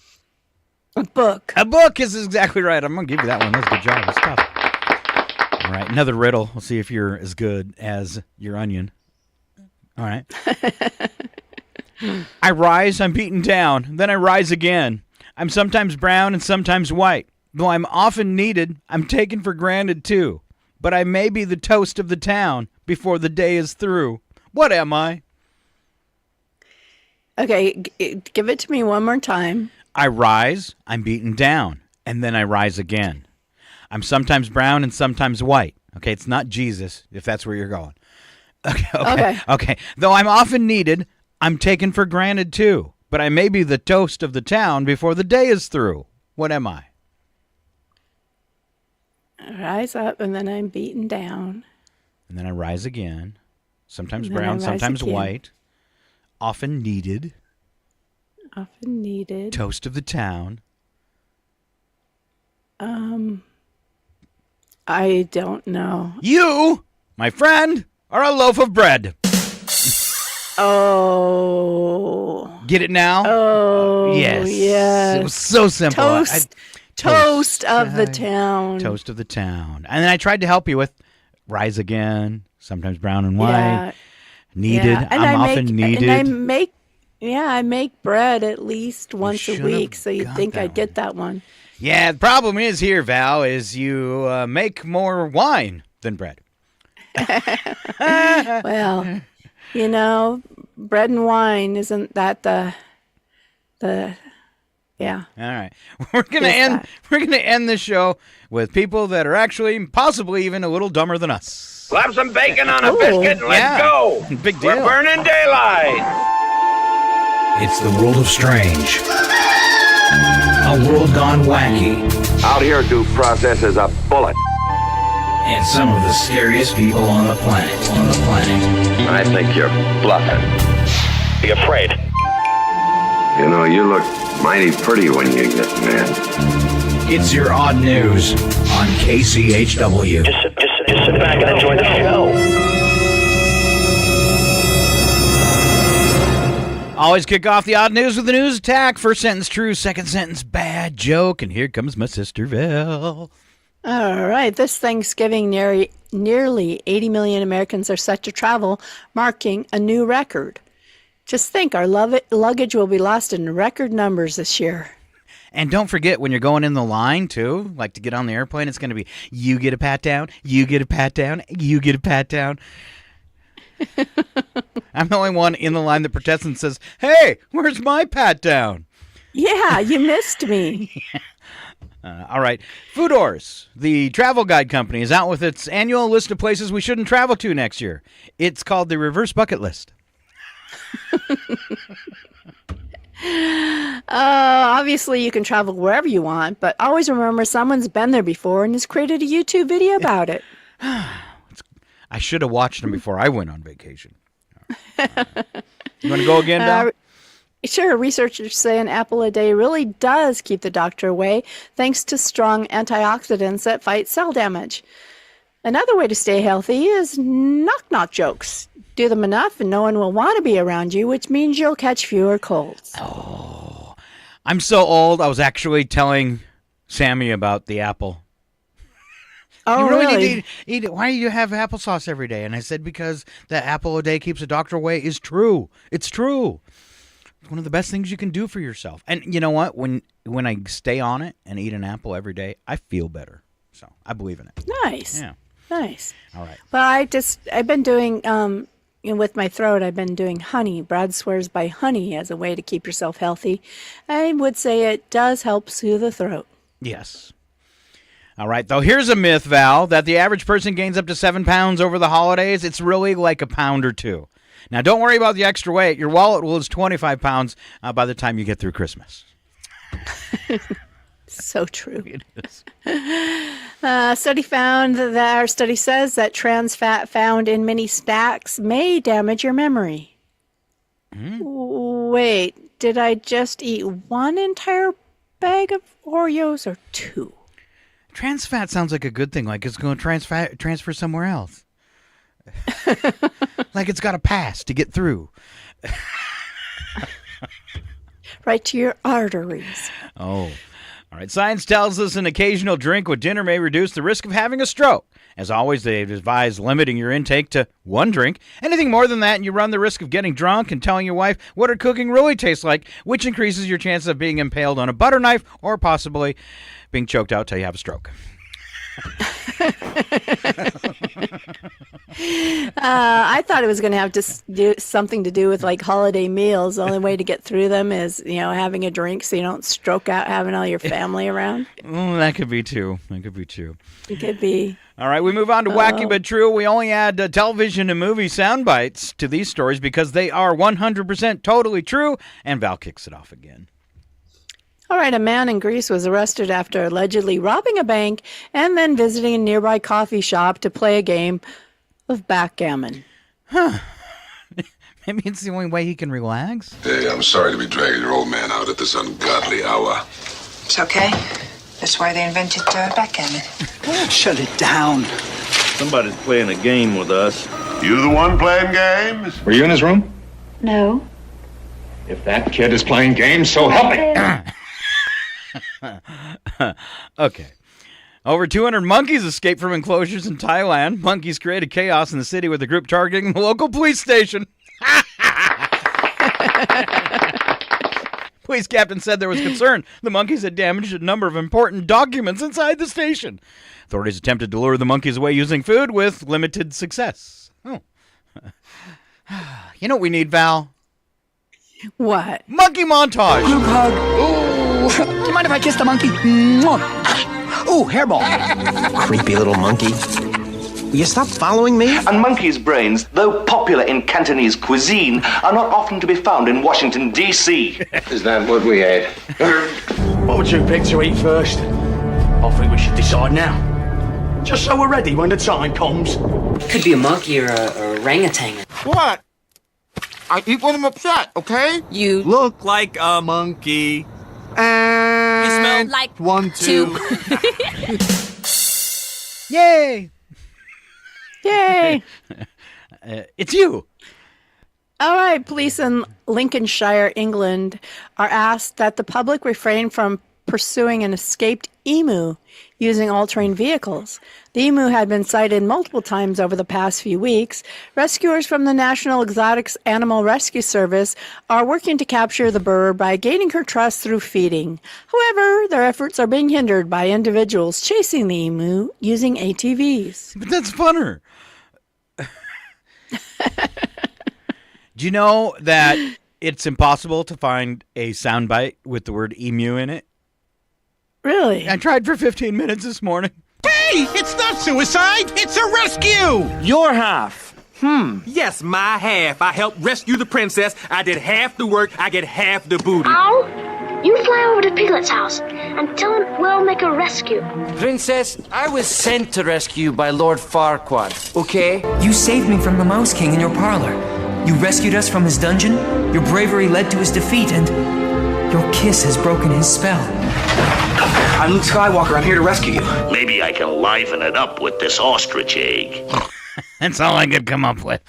A book. A book is exactly right. I'm going to give you that one. That's a good job. That's tough. All right, another riddle. We'll see if you're as good as your onion. All right. I rise, I'm beaten down, then I rise again. I'm sometimes brown and sometimes white. Though I'm often needed, I'm taken for granted too. But I may be the toast of the town before the day is through. What am I? Okay, give it to me one more time. I rise, I'm beaten down, and then I rise again. I'm sometimes brown and sometimes white. Okay, it's not Jesus, if that's where you're going. Okay. Though I'm often needed, I'm taken for granted too. But I may be the toast of the town before the day is through. What am I? I rise up and then I'm beaten down. And then I rise again. Sometimes And then brown, I rise sometimes again. white. Often needed. Often needed. Toast of the town. I don't know. You, my friend, are a loaf of bread. Oh. Get it now? Oh, yes. yes. It was so simple. Toast of the town. Toast of the town. And then I tried to help you with rise again, sometimes brown and white. Yeah. Needed. Yeah. And I'm I often make, needed. And I make bread at least once a should week, have so you'd got think that I'd get that one. Yeah, the problem is here, Val, is you make more wine than bread. Well, you know, bread and wine, isn't that the yeah. All right. We're going to end this show with people that are actually possibly even a little dumber than us. Slap some bacon on a biscuit and let's go. Big deal. We're burning daylight. It's the world of strange. A world gone wacky. Out here, due process is a bullet. And some of the scariest people on the planet. I think you're bluffing. Be afraid. You know, you look mighty pretty when you get mad. It's your odd news on KCHW. Just sit back and enjoy the show. Always kick off the odd news with a news attack. First sentence true, second sentence bad joke. And here comes my sister Val. All right. This Thanksgiving, nearly 80 million Americans are set to travel, marking a new record. Just think, our luggage will be lost in record numbers this year. And don't forget, when you're going in the line, too, like to get on the airplane, it's going to be, you get a pat down, you get a pat down, you get a pat down. I'm the only one in the line that protests and says, hey, where's my pat down? Yeah, you missed me. All right. Foodors, the travel guide company, is out with its annual list of places we shouldn't travel to next year. It's called the Reverse Bucket List. Obviously, you can travel wherever you want, but always remember someone's been there before and has created a YouTube video about it. I should have watched them before I went on vacation. You want to go again, Dal? Sure. Researchers say an apple a day really does keep the doctor away, thanks to strong antioxidants that fight cell damage. Another way to stay healthy is knock-knock jokes. Do them enough and no one will want to be around you, which means you'll catch fewer colds. Oh, I'm so old. I was actually telling Sammy about the apple. Oh, you really? really? Need to eat it. Why do you have applesauce every day? And I said, because that apple a day keeps the doctor away is true. It's true. It's one of the best things you can do for yourself. And you know what? When I stay on it and eat an apple every day, I feel better. So I believe in it. Nice. Yeah. Nice. All right. Well, I've been doing, with my throat, I've been doing honey. Brad swears by honey as a way to keep yourself healthy. I would say it does help soothe the throat. Yes. All right, though, here's a myth, Val, that the average person gains up to 7 pounds over the holidays. It's really like a pound or two. Now, don't worry about the extra weight. Your wallet will lose 25 pounds by the time you get through Christmas. So true. It is. Our study says that trans fat found in many snacks may damage your memory. Wait, did I just eat one entire bag of Oreos or two? Trans fat sounds like a good thing, like it's going to transfer somewhere else. Like it's got a pass to get through. Right to your arteries. Oh. All right. Science tells us an occasional drink with dinner may reduce the risk of having a stroke. As always, they advise limiting your intake to one drink. Anything more than that, and you run the risk of getting drunk and telling your wife what her cooking really tastes like, which increases your chances of being impaled on a butter knife or possibly being choked out till you have a stroke. I thought it was going to have to do something to do with like holiday meals. The only way to get through them is, having a drink so you don't stroke out having all your family around. Oh, that could be too. It could be. All right, we move on to Wacky But True. We only add television and movie sound bites to these stories because they are 100% totally true, and Val kicks it off again. All right, a man in Greece was arrested after allegedly robbing a bank and then visiting a nearby coffee shop to play a game of backgammon. Huh. Maybe it's the only way he can relax. Hey, I'm sorry to be dragging your old man out at this ungodly hour. It's okay. That's why they invented backgammon. Shut it down. Somebody's playing a game with us. You the one playing games? Were you in his room? No. If that kid is playing games, so help me. Okay. Over 200 monkeys escaped from enclosures in Thailand. Monkeys created chaos in the city with a group targeting the local police station. Police captain said there was concern the monkeys had damaged a number of important documents inside the station. Authorities attempted to lure the monkeys away using food with limited success. Oh. You know what we need, Val? What? Monkey montage. Group hug. Ooh. Do you mind if I kiss the monkey? Ooh, hairball. Creepy little monkey. Will you stop following me? And monkeys' brains, though popular in Cantonese cuisine, are not often to be found in Washington, D.C. Is that what we ate? What would you pick to eat first? I think we should decide now. Just so we're ready when the time comes. Could be a monkey or a orangutan. What? I eat when I'm upset, okay? You look like a monkey. And you smell like 1, 2. Yay! Yay! It's you. All right, police in Lincolnshire, England, are asked that the public refrain from pursuing an escaped emu using all-terrain vehicles. The emu had been sighted multiple times over the past few weeks. Rescuers from the National Exotic Animal Rescue Service are working to capture the bird by gaining her trust through feeding. However, their efforts are being hindered by individuals chasing the emu using ATVs. But that's funner. Do you know that it's impossible to find a soundbite with the word emu in it? Really? I tried for 15 minutes this morning. Hey, it's not suicide. It's a rescue. Your half. Yes, my half. I helped rescue the princess. I did half the work. I get half the booty. Ow! You fly over to Piglet's house and tell him we'll make a rescue. Princess, I was sent to rescue you by Lord Farquaad, okay? You saved me from the Mouse King in your parlor. You rescued us from his dungeon. Your bravery led to his defeat, and your kiss has broken his spell. I'm Luke Skywalker. I'm here to rescue you. Maybe I can liven it up with this ostrich egg. That's all I could come up with.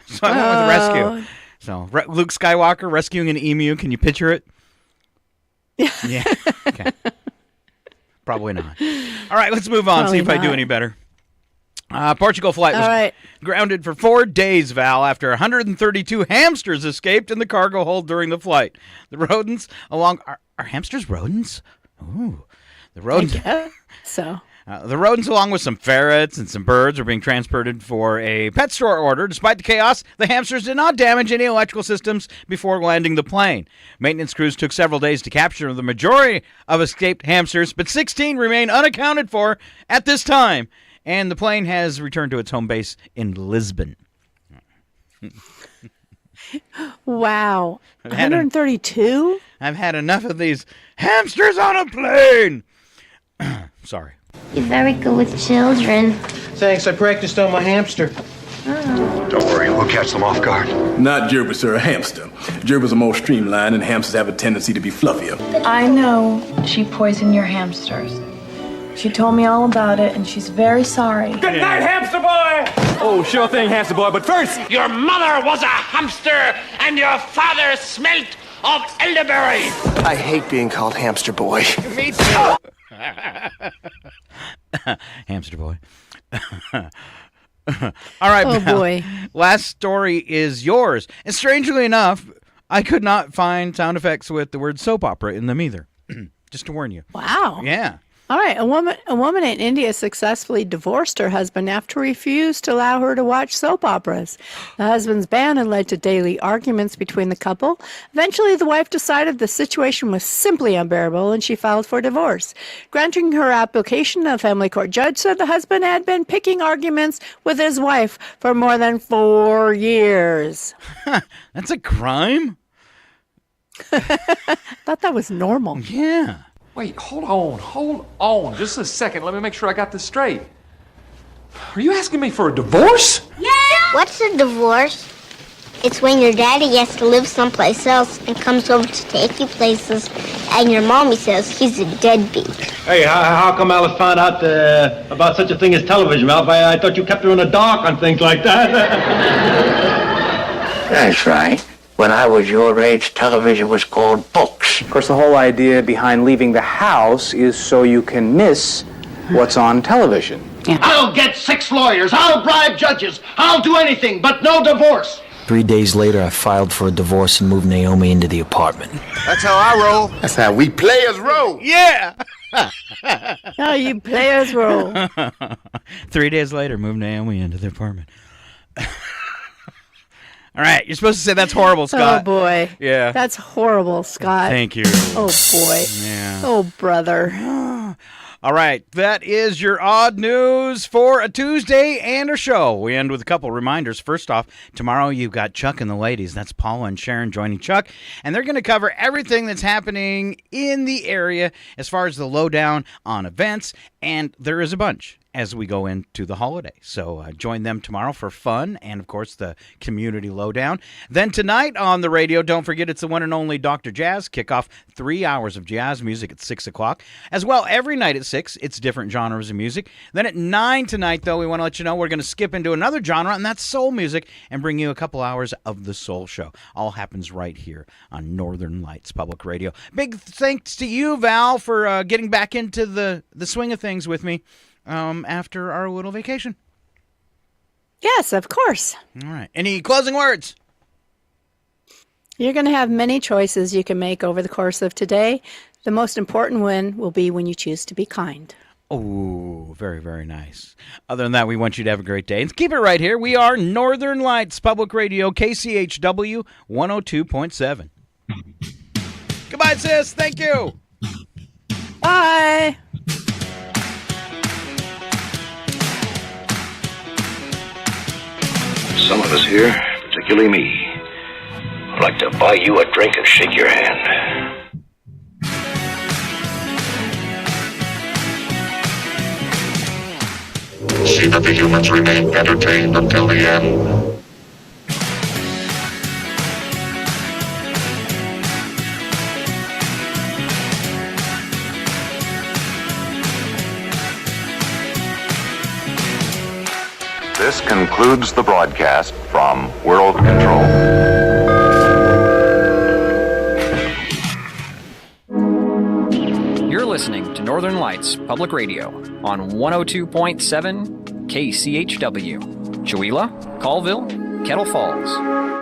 So I went with rescue. So Luke Skywalker rescuing an emu. Can you picture it? Yeah. Okay. Probably not. All right, let's move on. Probably see if I do not. any better. Portugal flight was All right. grounded for 4 days, Val, after 132 hamsters escaped in the cargo hold during the flight. The rodents along... Are hamsters rodents? Ooh. The rodents... I guess so. The rodents, along with some ferrets and some birds, are being transported for a pet store order. Despite the chaos, the hamsters did not damage any electrical systems before landing the plane. Maintenance crews took several days to capture the majority of escaped hamsters, but 16 remain unaccounted for at this time. And the plane has returned to its home base in Lisbon. Wow. 132? I've had enough of these hamsters on a plane. Sorry. You're very good with children. Thanks, I practiced on my hamster. Don't worry, we'll catch them off guard. Not gerbil, sir, a hamster. Gerbils are more streamlined, and hamsters have a tendency to be fluffier. I know she poisoned your hamsters. She told me all about it, and she's very sorry. Good night, hamster boy! Oh, sure thing, hamster boy, but first... Your mother was a hamster, and your father smelt of elderberry. I hate being called hamster boy. Me too. Hamster boy. All right, Oh, Mel. boy. Last story is yours. And strangely enough, I could not find sound effects with the word soap opera in them either. Just to warn you. Wow. Yeah. All right. A woman in India successfully divorced her husband after he refused to allow her to watch soap operas. The husband's ban had led to daily arguments between the couple. Eventually, the wife decided the situation was simply unbearable and she filed for divorce. Granting her application, a family court judge said the husband had been picking arguments with his wife for more than 4 years. That's a crime? Thought that was normal. Yeah. Wait, hold on. Just a second. Let me make sure I got this straight. Are you asking me for a divorce? Yeah! What's a divorce? It's when your daddy has to live someplace else and comes over to take you places, and your mommy says he's a deadbeat. Hey, how come Alice found out about such a thing as television, Ralph? I thought you kept her in the dark on things like that. That's right. When I was your age, television was called books. Of course, the whole idea behind leaving the house is so you can miss what's on television. I'll get 6 lawyers. I'll bribe judges. I'll do anything, but no divorce. 3 days later, I filed for a divorce and moved Naomi into the apartment. That's how I roll. That's how we players roll. Yeah. How you players roll. 3 days later, moved Naomi into the apartment. All right, you're supposed to say that's horrible, Scott. Oh, boy. Yeah. That's horrible, Scott. Thank you. Oh, boy. Yeah. Oh, brother. All right, that is your odd news for a Tuesday and a show. We end with a couple reminders. First off, tomorrow you've got Chuck and the ladies. That's Paula and Sharon joining Chuck, and they're going to cover everything that's happening in the area as far as the lowdown on events, and there is a bunch as we go into the holiday. So join them tomorrow for fun and, of course, the community lowdown. Then tonight on the radio, don't forget it's the one and only Dr. Jazz. Kick off 3 hours of jazz music at 6 o'clock. As well, every night at 6, it's different genres of music. Then at 9 tonight, though, we want to let you know we're going to skip into another genre, and that's soul music, and bring you a couple hours of the Soul Show. All happens right here on Northern Lights Public Radio. Big thanks to you, Val, for getting back into the swing of things with me. After our little vacation. Yes, of course. All right. Any closing words? You're going to have many choices you can make over the course of today. The most important one will be when you choose to be kind. Oh, very, very nice. Other than that, we want you to have a great day. And keep it right here. We are Northern Lights Public Radio, KCHW 102.7. Goodbye, sis. Thank you. Bye. Some of us here, particularly me, would like to buy you a drink and shake your hand. See that the humans remain entertained until the end. This concludes the broadcast from World Control. You're listening to Northern Lights Public Radio on 102.7 KCHW, Chewelah, Colville, Kettle Falls.